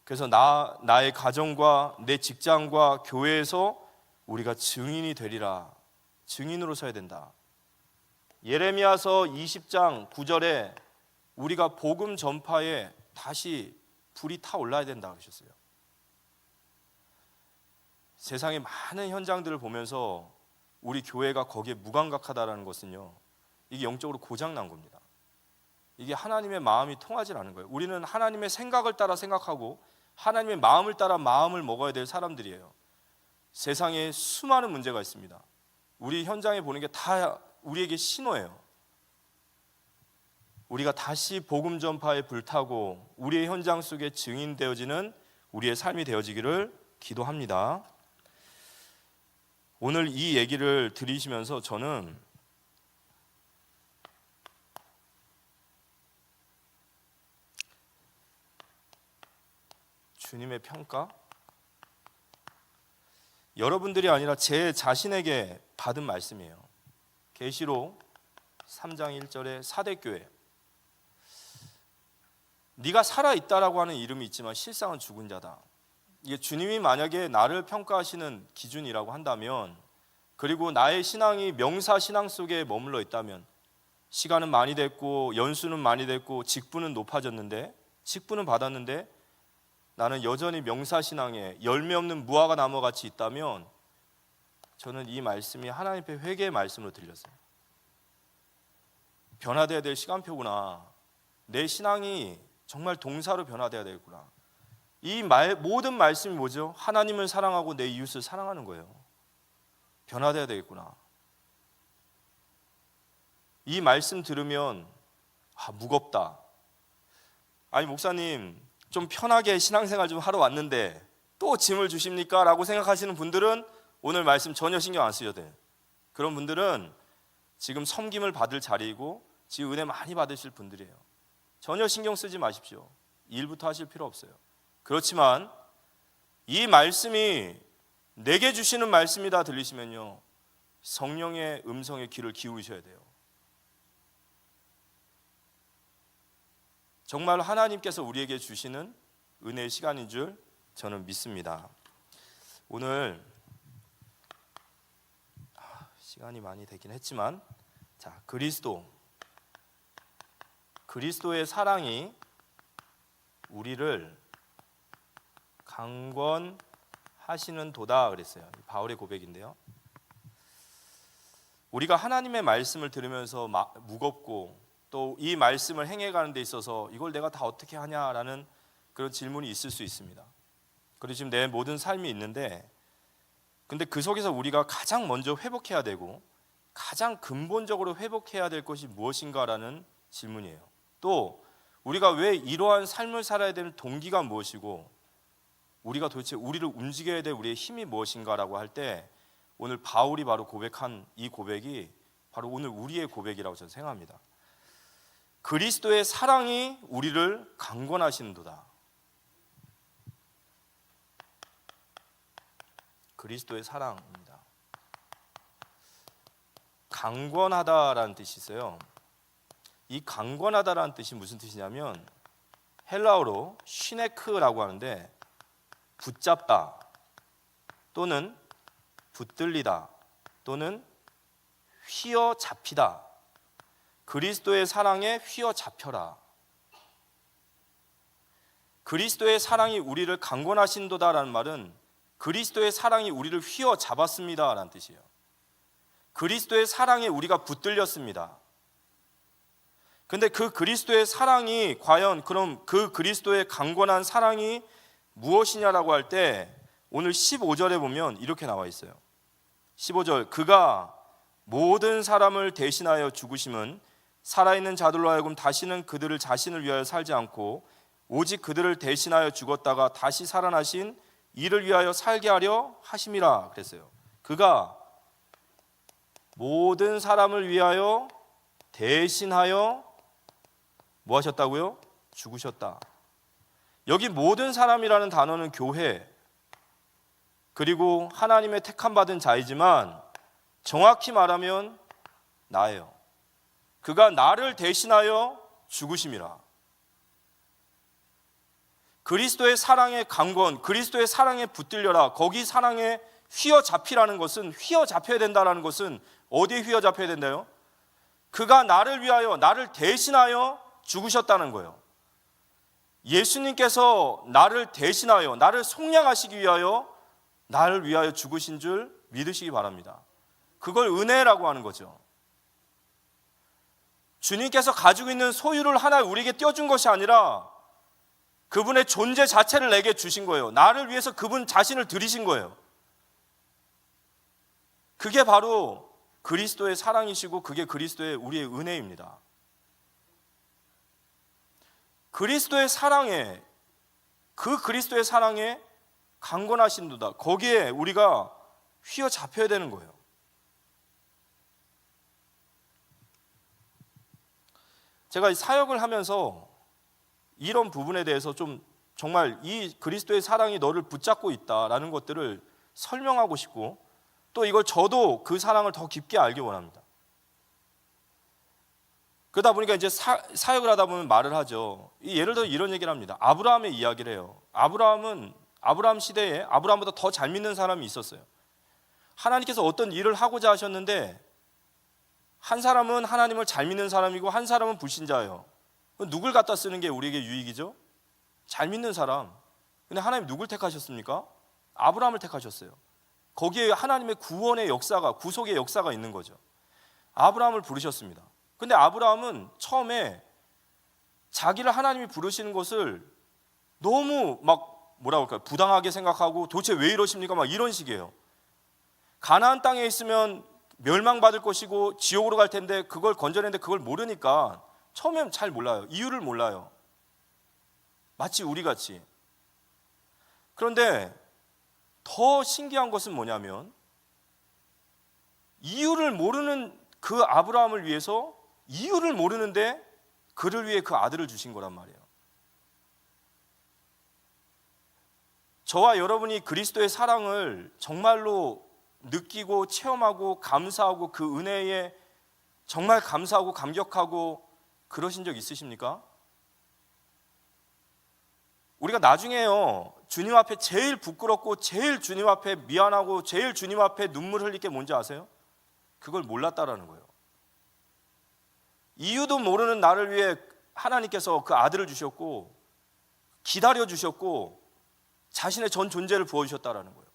그래서 나의 가정과 내 직장과 교회에서 우리가 증인이 되리라. 증인으로 서야 된다. 예레미야서 20장 9절에 우리가 복음 전파에 다시 불이 타올라야 된다 그러셨어요. 세상의 많은 현장들을 보면서 우리 교회가 거기에 무감각하다는 것은요, 이게 영적으로 고장난 겁니다. 이게 하나님의 마음이 통하지 않는 거예요. 우리는 하나님의 생각을 따라 생각하고 하나님의 마음을 따라 마음을 먹어야 될 사람들이에요. 세상에 수많은 문제가 있습니다. 우리 현장에 보는 게 다 우리에게 신호예요. 우리가 다시 복음 전파에 불타고 우리의 현장 속에 증인되어지는 우리의 삶이 되어지기를 기도합니다. 오늘 이 얘기를 들으시면서 저는 주님의 평가? 여러분들이 아니라 제 자신에게 받은 말씀이에요. 계시록 3장 1절에 사대교회, 네가 살아있다라고 하는 이름이 있지만 실상은 죽은 자다. 이게 주님이 만약에 나를 평가하시는 기준이라고 한다면, 그리고 나의 신앙이 명사 신앙 속에 머물러 있다면, 시간은 많이 됐고 연수는 많이 됐고 직분은 높아졌는데, 직분은 받았는데 나는 여전히 명사 신앙에 열매 없는 무화과 나무 같이 있다면, 저는 이 말씀이 하나님 앞에 회개의 말씀으로 들렸어요. 변화되어야 될 시간표구나. 내 신앙이 정말 동사로 변화되어야 되겠구나. 이 모든 말씀이 뭐죠? 하나님을 사랑하고 내 이웃을 사랑하는 거예요. 변화되어야 되겠구나. 이 말씀 들으면 무겁다. 아니 목사님 좀 편하게 신앙생활 좀 하러 왔는데 또 짐을 주십니까? 라고 생각하시는 분들은 오늘 말씀 전혀 신경 안 쓰셔도 돼요. 그런 분들은 지금 섬김을 받을 자리이고 지금 은혜 많이 받으실 분들이에요. 전혀 신경 쓰지 마십시오. 일부터 하실 필요 없어요. 그렇지만 이 말씀이 내게 주시는 말씀이다 들리시면요, 성령의 음성에 귀를 기울이셔야 돼요. 정말 하나님께서 우리에게 주시는 은혜의 시간인 줄 저는 믿습니다. 오늘 시간이 많이 되긴 했지만, 자, 그리스도의 사랑이 우리를 강권하시는 도다 그랬어요. 바울의 고백인데요. 우리가 하나님의 말씀을 들으면서 무겁고 또 이 말씀을 행해가는 데 있어서 이걸 내가 다 어떻게 하냐라는 그런 질문이 있을 수 있습니다. 그리고 지금 내 모든 삶이 있는데, 근데 그 속에서 우리가 가장 먼저 회복해야 되고 가장 근본적으로 회복해야 될 것이 무엇인가라는 질문이에요. 또 우리가 왜 이러한 삶을 살아야 되는 동기가 무엇이고 우리가 도대체 우리를 움직여야 될 우리의 힘이 무엇인가라고 할 때, 오늘 바울이 바로 고백한 이 고백이 바로 오늘 우리의 고백이라고 저는 생각합니다. 그리스도의 사랑이 우리를 강권하시는도다. 그리스도의 사랑입니다. 강권하다라는 뜻이 있어요. 이 강권하다라는 뜻이 무슨 뜻이냐면 헬라어로 시네크라고 하는데 붙잡다 또는 붙들리다 또는 휘어잡히다. 그리스도의 사랑에 휘어잡혀라. 그리스도의 사랑이 우리를 강권하신도다라는 말은 그리스도의 사랑이 우리를 휘어잡았습니다라는 뜻이에요. 그리스도의 사랑에 우리가 붙들렸습니다. 근데 그 그리스도의 사랑이 과연 그럼 그 그리스도의 강권한 사랑이 무엇이냐라고 할 때 오늘 15절에 보면 이렇게 나와 있어요. 15절, 그가 모든 사람을 대신하여 죽으심은 살아있는 자들로 하여금 다시는 그들을 자신을 위하여 살지 않고 오직 그들을 대신하여 죽었다가 다시 살아나신 이를 위하여 살게 하려 하심이라 그랬어요. 그가 모든 사람을 위하여 대신하여 뭐 하셨다고요? 죽으셨다. 여기 모든 사람이라는 단어는 교회 그리고 하나님의 택함 받은 자이지만 정확히 말하면 나예요. 그가 나를 대신하여 죽으심이라. 그리스도의 사랑의 강권, 그리스도의 사랑에 붙들려라. 거기 사랑에 휘어잡히라는 것은, 휘어잡혀야 된다는 것은 어디에 휘어잡혀야 된다요? 그가 나를 위하여, 나를 대신하여 죽으셨다는 거예요. 예수님께서 나를 대신하여, 나를 속량하시기 위하여, 나를 위하여 죽으신 줄 믿으시기 바랍니다. 그걸 은혜라고 하는 거죠. 주님께서 가지고 있는 소유를 하나 우리에게 떼어준 것이 아니라 그분의 존재 자체를 내게 주신 거예요. 나를 위해서 그분 자신을 드리신 거예요. 그게 바로 그리스도의 사랑이시고 그게 그리스도의 우리의 은혜입니다. 그리스도의 사랑에, 그 그리스도의 사랑에 강권하신도다. 거기에 우리가 휘어잡혀야 되는 거예요. 제가 사역을 하면서 이런 부분에 대해서 좀 정말 이 그리스도의 사랑이 너를 붙잡고 있다라는 것들을 설명하고 싶고 또 이걸 저도 그 사랑을 더 깊게 알기 원합니다. 그러다 보니까 이제 사역을 하다 보면 말을 하죠. 예를 들어 이런 얘기를 합니다. 아브라함의 이야기를 해요. 아브라함 시대에 아브라함보다 더 잘 믿는 사람이 있었어요. 하나님께서 어떤 일을 하고자 하셨는데 한 사람은 하나님을 잘 믿는 사람이고 한 사람은 불신자예요. 누굴 갖다 쓰는 게 우리에게 유익이죠? 잘 믿는 사람. 근데 하나님 누굴 택하셨습니까? 아브라함을 택하셨어요. 거기에 하나님의 구원의 역사가, 구속의 역사가 있는 거죠. 아브라함을 부르셨습니다. 근데 아브라함은 처음에 자기를 하나님이 부르시는 것을 너무 막 뭐라고 할까요? 부당하게 생각하고 도대체 왜 이러십니까? 막 이런 식이에요. 가나안 땅에 있으면 멸망받을 것이고 지옥으로 갈 텐데 그걸 건져내는데 그걸 모르니까 처음엔 잘 몰라요. 이유를 몰라요. 마치 우리같이. 그런데 더 신기한 것은 뭐냐면 이유를 모르는 그 아브라함을 위해서 이유를 모르는데 그를 위해 그 아들을 주신 거란 말이에요. 저와 여러분이 그리스도의 사랑을 정말로 느끼고 체험하고 감사하고 그 은혜에 정말 감사하고 감격하고 그러신 적 있으십니까? 우리가 나중에요 주님 앞에 제일 부끄럽고 제일 주님 앞에 미안하고 제일 주님 앞에 눈물 흘릴 게 뭔지 아세요? 그걸 몰랐다라는 거예요. 이유도 모르는 나를 위해 하나님께서 그 아들을 주셨고 기다려 주셨고 자신의 전 존재를 부어주셨다라는 거예요.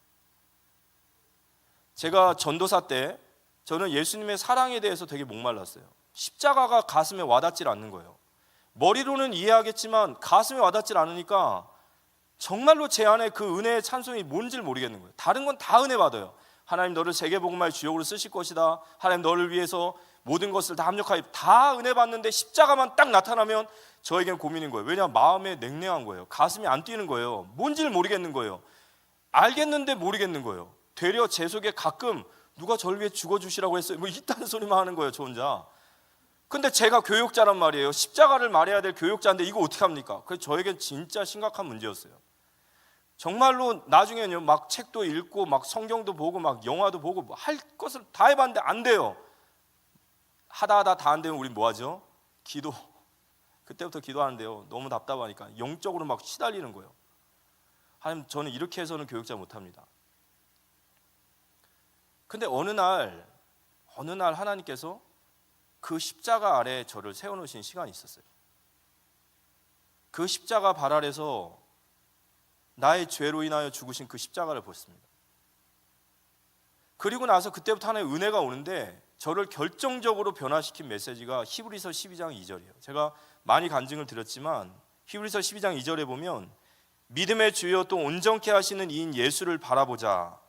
제가 전도사 때 저는 예수님의 사랑에 대해서 되게 목말랐어요. 십자가가 가슴에 와닿질 않는 거예요. 머리로는 이해하겠지만 가슴에 와닿질 않으니까 정말로 제 안에 그 은혜의 찬송이 뭔지를 모르겠는 거예요. 다른 건 다 은혜 받아요. 하나님 너를 세계복음화의 주역으로 쓰실 것이다. 하나님 너를 위해서 모든 것을 다 합력하여 다 은혜 받는데 십자가만 딱 나타나면 저에겐 고민인 거예요. 왜냐하면 마음에 냉랭한 거예요. 가슴이 안 뛰는 거예요. 뭔지를 모르겠는 거예요. 알겠는데 모르겠는 거예요. 되려 제 속에 가끔 누가 저를 위해 죽어주시라고 했어요. 뭐 이딴 소리만 하는 거예요, 저 혼자. 근데 제가 교육자란 말이에요. 십자가를 말해야 될 교육자인데 이거 어떻게 합니까? 그래서 저에겐 진짜 심각한 문제였어요. 정말로 나중에는요, 막 책도 읽고 막 성경도 보고 막 영화도 보고 뭐 할 것을 다 해봤는데 안 돼요. 하다 다 안 되면 우린 뭐 하죠? 기도. 그때부터 기도하는데요, 너무 답답하니까 영적으로 막 시달리는 거예요. 하나님, 저는 이렇게 해서는 교육자 못합니다. 근데 어느 날 하나님께서 그 십자가 아래에 저를 세워놓으신 시간이 있었어요. 그 십자가 발 아래서 나의 죄로 인하여 죽으신 그 십자가를 보았습니다. 그리고 나서 그때부터 하나의 은혜가 오는데 저를 결정적으로 변화시킨 메시지가 히브리서 12장 2절이에요. 제가 많이 간증을 드렸지만 히브리서 12장 2절에 보면 믿음의 주여 또 온전케 하시는 이인 예수를 바라보자.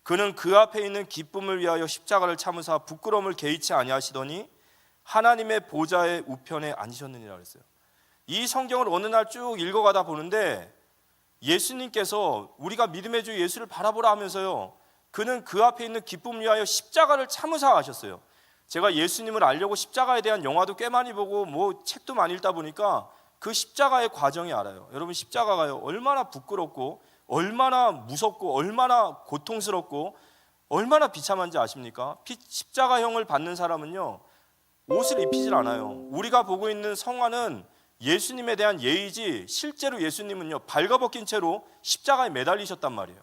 그는 그 앞에 있는 기쁨을 위하여 십자가를 참으사 부끄러움을 개의치 아니하시더니 하나님의 보좌의 우편에 앉으셨느니라 그랬어요. 이 성경을 어느 날 쭉 읽어가다 보는데 예수님께서 우리가 믿음의 주 예수를 바라보라 하면서요, 그는 그 앞에 있는 기쁨을 위하여 십자가를 참으사 하셨어요. 제가 예수님을 알려고 십자가에 대한 영화도 꽤 많이 보고 뭐 책도 많이 읽다 보니까 그 십자가의 과정이 알아요. 여러분, 십자가가요 얼마나 부끄럽고 얼마나 무섭고 얼마나 고통스럽고 얼마나 비참한지 아십니까? 십자가형을 받는 사람은요 옷을 입히질 않아요. 우리가 보고 있는 성화는 예수님에 대한 예의지 실제로 예수님은요 발가벗긴 채로 십자가에 매달리셨단 말이에요.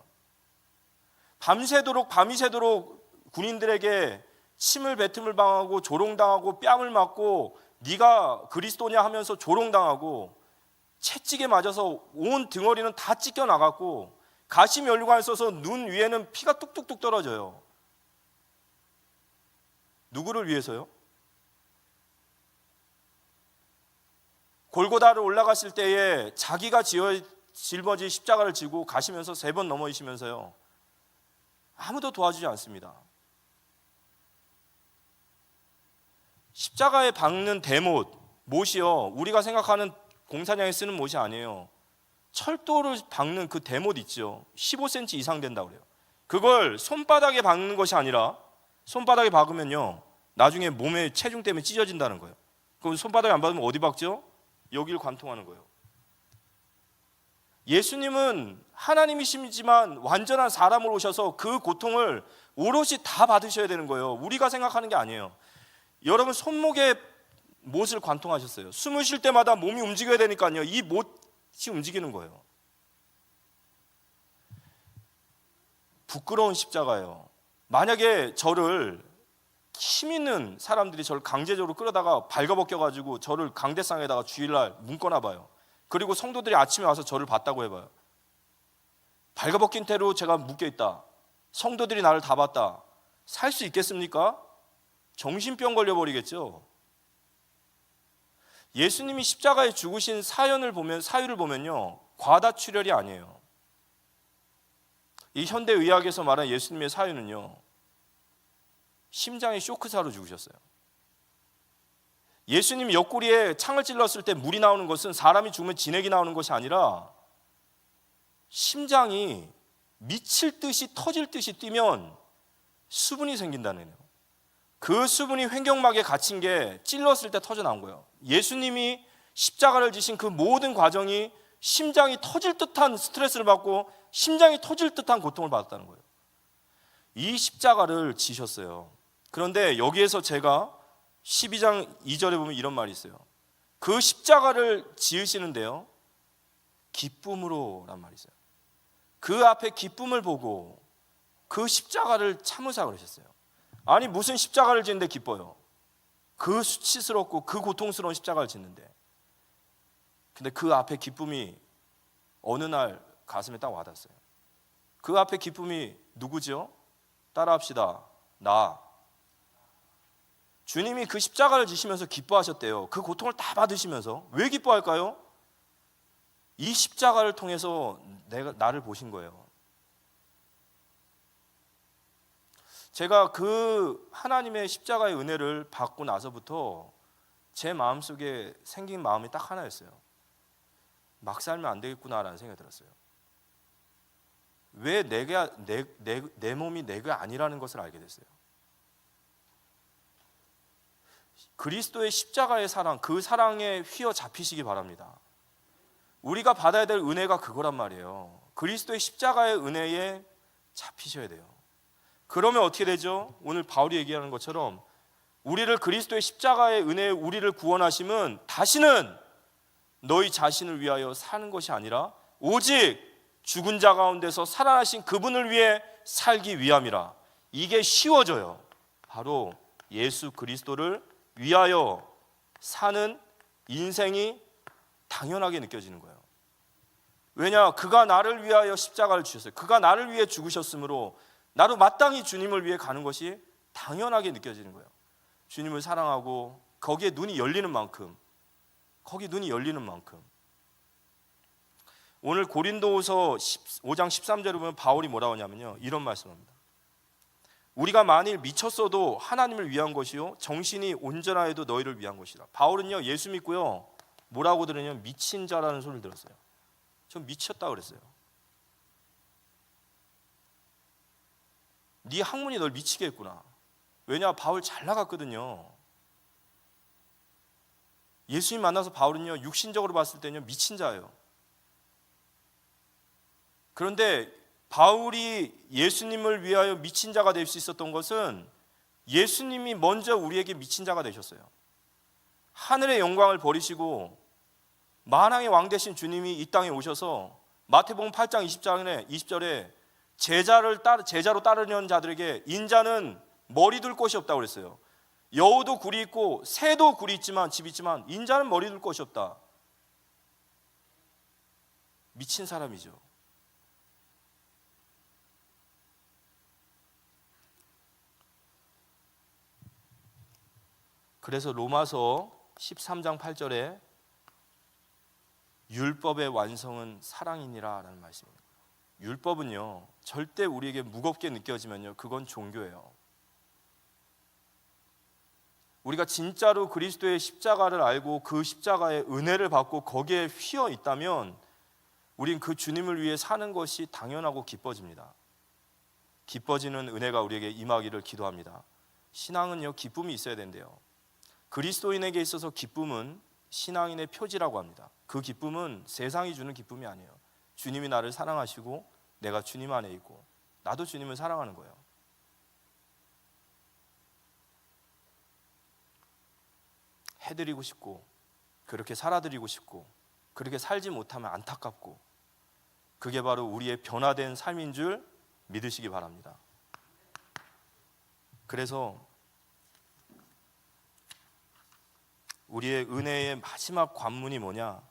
밤이 새도록 군인들에게 침을 뱉음을 당하고 조롱당하고 뺨을 맞고 네가 그리스도냐 하면서 조롱당하고 채찍에 맞아서 온 등어리는 다 찢겨 나갔고 가시면류관을 써서 눈 위에는 피가 뚝뚝뚝 떨어져요. 누구를 위해서요? 골고다를 올라갔을 때에 자기가 짊어진 십자가를 지고 가시면서 3번 넘어지시면서요 아무도 도와주지 않습니다. 십자가에 박는 못이요 우리가 생각하는 공사장에 쓰는 못이 아니에요. 철도를 박는 그 대못 있죠. 15cm 이상 된다고 그래요. 그걸 손바닥에 박는 것이 아니라 손바닥에 박으면요 나중에 몸에 체중 때문에 찢어진다는 거예요. 그럼 손바닥에 안 박으면 어디 박죠? 여기를 관통하는 거예요. 예수님은 하나님이시지만 완전한 사람으로 오셔서 그 고통을 오롯이 다 받으셔야 되는 거예요. 우리가 생각하는 게 아니에요. 여러분 손목에 못을 관통하셨어요. 숨을 쉴 때마다 몸이 움직여야 되니까요. 이 못이 움직이는 거예요. 부끄러운 십자가예요. 만약에 저를 힘 있는 사람들이 저를 강제적으로 끌어다가 발가벗겨가지고 저를 강대상에다가 주일날 묶어놔 봐요. 그리고 성도들이 아침에 와서 저를 봤다고 해봐요. 발가벗긴 채로 제가 묶여있다. 성도들이 나를 다 봤다. 살 수 있겠습니까? 정신병 걸려버리겠죠. 예수님이 십자가에 죽으신 사유를 보면요, 과다출혈이 아니에요. 이 현대의학에서 말하는 예수님의 사유는요, 심장의 쇼크사로 죽으셨어요. 예수님이 옆구리에 창을 찔렀을 때 물이 나오는 것은 사람이 죽으면 진액이 나오는 것이 아니라 심장이 미칠 듯이 터질 듯이 뛰면 수분이 생긴다는 거예요. 그 수분이 횡격막에 갇힌 게 찔렀을 때 터져 나온 거예요. 예수님이 십자가를 지신 그 모든 과정이 심장이 터질 듯한 스트레스를 받고 심장이 터질 듯한 고통을 받았다는 거예요. 이 십자가를 지셨어요. 그런데 여기에서 제가 12장 2절에 보면 이런 말이 있어요. 그 십자가를 지으시는데요, 기쁨으로 란 말이 있어요. 그 앞에 기쁨을 보고 그 십자가를 참으사 그러셨어요. 아니 무슨 십자가를 짓는데 기뻐요? 그 수치스럽고 그 고통스러운 십자가를 짓는데. 근데 그 앞에 기쁨이 어느 날 가슴에 딱 와닿았어요. 그 앞에 기쁨이 누구죠? 따라합시다. 나. 주님이 그 십자가를 지시면서 기뻐하셨대요. 그 고통을 다 받으시면서. 왜 기뻐할까요? 이 십자가를 통해서 나를 보신 거예요. 제가 그 하나님의 십자가의 은혜를 받고 나서부터 제 마음속에 생긴 마음이 딱 하나였어요. 막 살면 안 되겠구나라는 생각이 들었어요. 왜 내 몸이 내가 아니라는 것을 알게 됐어요. 그리스도의 십자가의 사랑, 그 사랑에 휘어잡히시기 바랍니다. 우리가 받아야 될 은혜가 그거란 말이에요. 그리스도의 십자가의 은혜에 잡히셔야 돼요. 그러면 어떻게 되죠? 오늘 바울이 얘기하는 것처럼 우리를 그리스도의 십자가의 은혜에 우리를 구원하심은 다시는 너희 자신을 위하여 사는 것이 아니라 오직 죽은 자 가운데서 살아나신 그분을 위해 살기 위함이라. 이게 쉬워져요. 바로 예수 그리스도를 위하여 사는 인생이 당연하게 느껴지는 거예요. 왜냐? 그가 나를 위하여 십자가를 지셨어요. 그가 나를 위해 죽으셨으므로 나도 마땅히 주님을 위해 가는 것이 당연하게 느껴지는 거예요. 주님을 사랑하고 거기에 눈이 열리는 만큼, 오늘 고린도후서 5장 13절에 보면 바울이 뭐라고 하냐면요, 이런 말씀합니다. 우리가 만일 미쳤어도 하나님을 위한 것이요 정신이 온전하여도 너희를 위한 것이라. 바울은요 예수 믿고요 뭐라고 들으냐면 미친 자라는 소리를 들었어요. 전 미쳤다 그랬어요. 네 학문이 널 미치게 했구나. 왜냐? 바울 잘 나갔거든요. 예수님 만나서 바울은요 육신적으로 봤을 때는 미친 자예요. 그런데 바울이 예수님을 위하여 미친 자가 될 수 있었던 것은 예수님이 먼저 우리에게 미친 자가 되셨어요. 하늘의 영광을 버리시고 만왕의 왕 되신 주님이 이 땅에 오셔서 마태복음 8장 20절에 제자로 따르려는 자들에게 인자는 머리 둘 곳이 없다고 그랬어요. 여우도 굴이 있고 새도 굴이 있지만 집 있지만 인자는 머리 둘 곳이 없다. 미친 사람이죠. 그래서 로마서 13장 8절에 율법의 완성은 사랑이니라 라는 말씀입니다. 율법은요 절대 우리에게 무겁게 느껴지면요 그건 종교예요. 우리가 진짜로 그리스도의 십자가를 알고 그 십자가의 은혜를 받고 거기에 휘어 있다면 우린 그 주님을 위해 사는 것이 당연하고 기뻐집니다. 기뻐지는 은혜가 우리에게 임하기를 기도합니다. 신앙은요 기쁨이 있어야 된대요. 그리스도인에게 있어서 기쁨은 신앙인의 표지라고 합니다. 그 기쁨은 세상이 주는 기쁨이 아니에요. 주님이 나를 사랑하시고 내가 주님 안에 있고 나도 주님을 사랑하는 거예요. 해드리고 싶고, 그렇게 살아드리고 싶고, 그렇게 살지 못하면 안타깝고, 그게 바로 우리의 변화된 삶인 줄 믿으시기 바랍니다. 그래서 우리의 은혜의 마지막 관문이 뭐냐?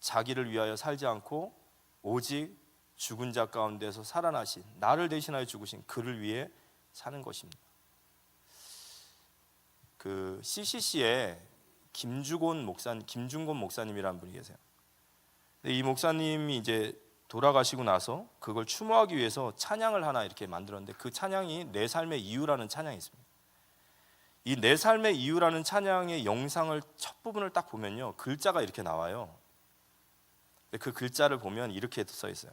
자기를 위하여 살지 않고 오직 죽은 자 가운데서 살아나신, 나를 대신하여 죽으신 그를 위해 사는 것입니다. 그 CCC에 김준곤 목사님이라는 분이 계세요. 근데 이 목사님이 이제 돌아가시고 나서 그걸 추모하기 위해서 찬양을 하나 이렇게 만들었는데, 그 찬양이 내 삶의 이유라는 찬양이 있습니다. 이 내 삶의 이유라는 찬양의 영상을 첫 부분을 딱 보면요, 글자가 이렇게 나와요. 근데 그 글자를 보면 이렇게 써 있어요.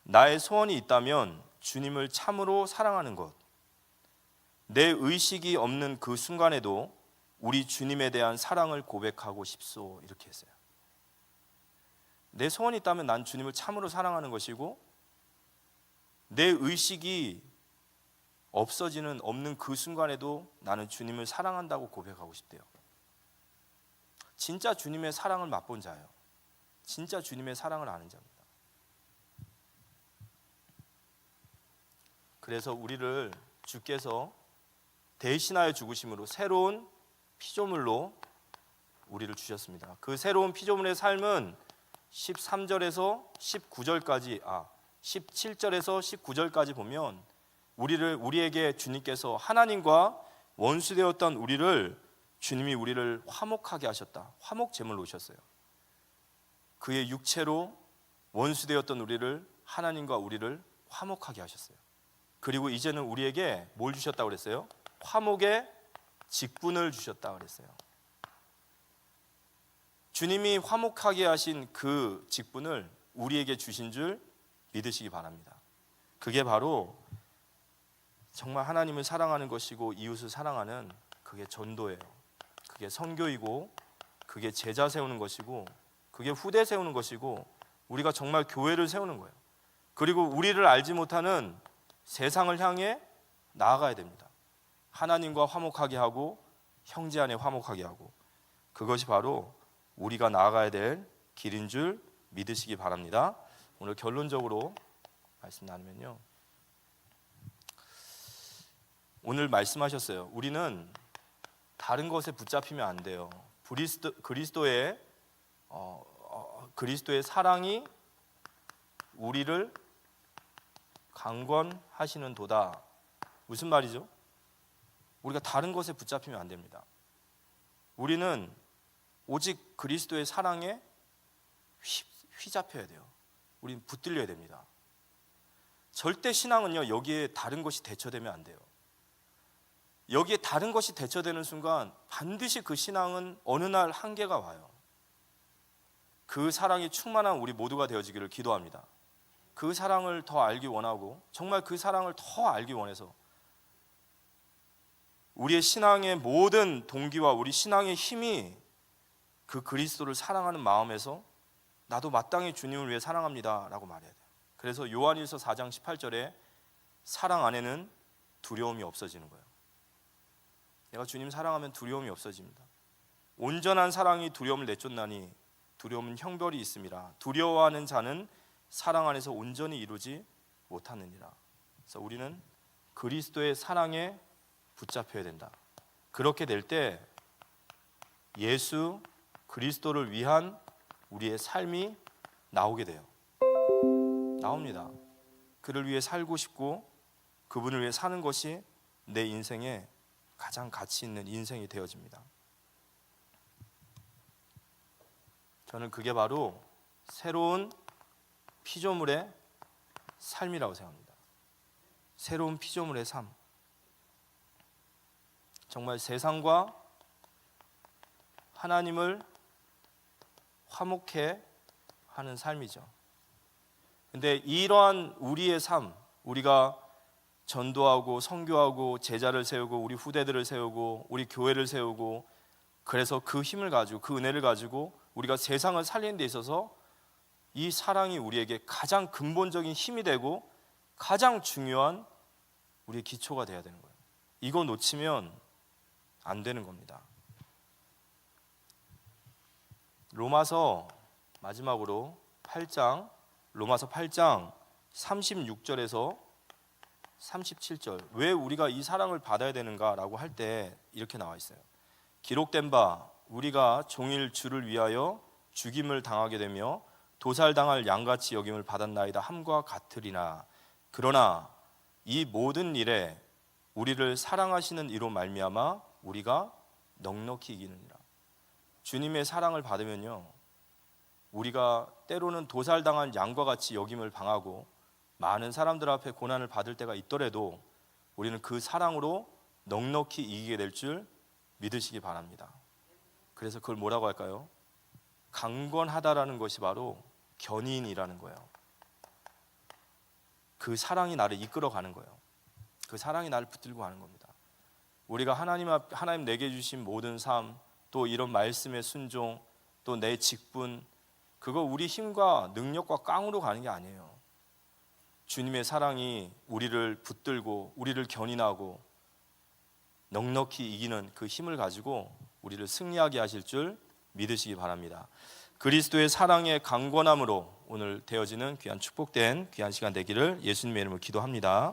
나의 소원이 있다면 주님을 참으로 사랑하는 것. 내 의식이 없는 그 순간에도 우리 주님에 대한 사랑을 고백하고 싶소. 이렇게 했어요. 내 소원이 있다면 난 주님을 참으로 사랑하는 것이고, 내 의식이 없는 그 순간에도 나는 주님을 사랑한다고 고백하고 싶대요. 진짜 주님의 사랑을 맛본 자예요. 진짜 주님의 사랑을 아는 자입니다. 그래서 우리를 주께서 대신하여 죽으심으로 새로운 피조물로 우리를 주셨습니다. 그 새로운 피조물의 삶은 13절에서 19절까지 17절에서 19절까지 보면 우리에게 주님께서 하나님과 원수되었던 주님이 우리를 화목하게 하셨다. 화목 제물로 오셨어요. 그의 육체로 원수되었던 하나님과 우리를 화목하게 하셨어요. 그리고 이제는 우리에게 뭘 주셨다고 그랬어요? 화목의 직분을 주셨다고 그랬어요. 주님이 화목하게 하신 그 직분을 우리에게 주신 줄 믿으시기 바랍니다. 그게 바로 정말 하나님을 사랑하는 것이고 이웃을 사랑하는, 그게 전도예요. 그게 선교이고, 그게 제자 세우는 것이고, 그게 후대 세우는 것이고, 우리가 정말 교회를 세우는 거예요. 그리고 우리를 알지 못하는 세상을 향해 나아가야 됩니다. 하나님과 화목하게 하고 형제 안에 화목하게 하고, 그것이 바로 우리가 나아가야 될 길인 줄 믿으시기 바랍니다. 오늘 결론적으로 말씀 나누면요, 오늘 말씀하셨어요. 우리는 다른 것에 붙잡히면 안 돼요. 그리스도의 사랑이 우리를 강권하시는 도다. 무슨 말이죠? 우리가 다른 것에 붙잡히면 안 됩니다. 우리는 오직 그리스도의 사랑에 휘잡혀야 돼요. 우리는 붙들려야 됩니다. 절대 신앙은요, 여기에 다른 것이 대처되면 안 돼요. 여기에 다른 것이 대처되는 순간 반드시 그 신앙은 어느 날 한계가 와요. 그 사랑이 충만한 우리 모두가 되어지기를 기도합니다. 그 사랑을 더 알기 원하고, 정말 그 사랑을 더 알기 원해서 우리의 신앙의 모든 동기와 우리 신앙의 힘이 그 그리스도를 사랑하는 마음에서 나도 마땅히 주님을 위해 사랑합니다 라고 말해야 돼요. 그래서 요한일서 4장 18절에 사랑 안에는 두려움이 없어지는 거예요. 내가 주님 사랑하면 두려움이 없어집니다. 온전한 사랑이 두려움을 내쫓나니 두려움은 형벌이 있음이라. 두려워하는 자는 사랑 안에서 온전히 이루지 못하느니라. 그래서 우리는 그리스도의 사랑에 붙잡혀야 된다. 그렇게 될 때 예수 그리스도를 위한 우리의 삶이 나오게 돼요. 나옵니다. 그를 위해 살고 싶고 그분을 위해 사는 것이 내 인생의 가장 가치 있는 인생이 되어집니다. 저는 그게 바로 새로운 피조물의 삶이라고 생각합니다. 새로운 피조물의 삶. 정말 세상과 하나님을 화목해 하는 삶이죠. 근데 이러한 우리의 삶, 우리가 전도하고 선교하고 제자를 세우고 우리 후대들을 세우고 우리 교회를 세우고, 그래서 그 힘을 가지고 그 은혜를 가지고 우리가 세상을 살리는 데 있어서 이 사랑이 우리에게 가장 근본적인 힘이 되고 가장 중요한 우리의 기초가 돼야 되는 거예요. 이거 놓치면 안 되는 겁니다. 로마서 마지막으로 8장, 로마서 8장 36절에서 37절, 왜 우리가 이 사랑을 받아야 되는가라고 할 때 이렇게 나와 있어요. 기록된 바 우리가 종일 주를 위하여 죽임을 당하게 되며 도살당할 양같이 여김을 받았나이다 함과 같으리나 그러나 이 모든 일에 우리를 사랑하시는 이로 말미암아 우리가 넉넉히 이기느니라. 주님의 사랑을 받으면요, 우리가 때로는 도살당한 양과 같이 여김을 당하고 많은 사람들 앞에 고난을 받을 때가 있더라도 우리는 그 사랑으로 넉넉히 이기게 될 줄 믿으시기 바랍니다. 그래서 그걸 뭐라고 할까요? 강건하다라는 것이 바로 견인이라는 거예요. 그 사랑이 나를 이끌어가는 거예요. 그 사랑이 나를 붙들고 가는 겁니다. 우리가 하나님 내게 주신 모든 삶, 또 이런 말씀의 순종, 또 내 직분, 그거 우리 힘과 능력과 깡으로 가는 게 아니에요. 주님의 사랑이 우리를 붙들고 우리를 견인하고 넉넉히 이기는 그 힘을 가지고 우리를 승리하게 하실 줄 믿으시기 바랍니다. 그리스도의 사랑의 강건함으로 오늘 되어지는 귀한 축복된 귀한 시간 되기를 예수님의 이름으로 기도합니다.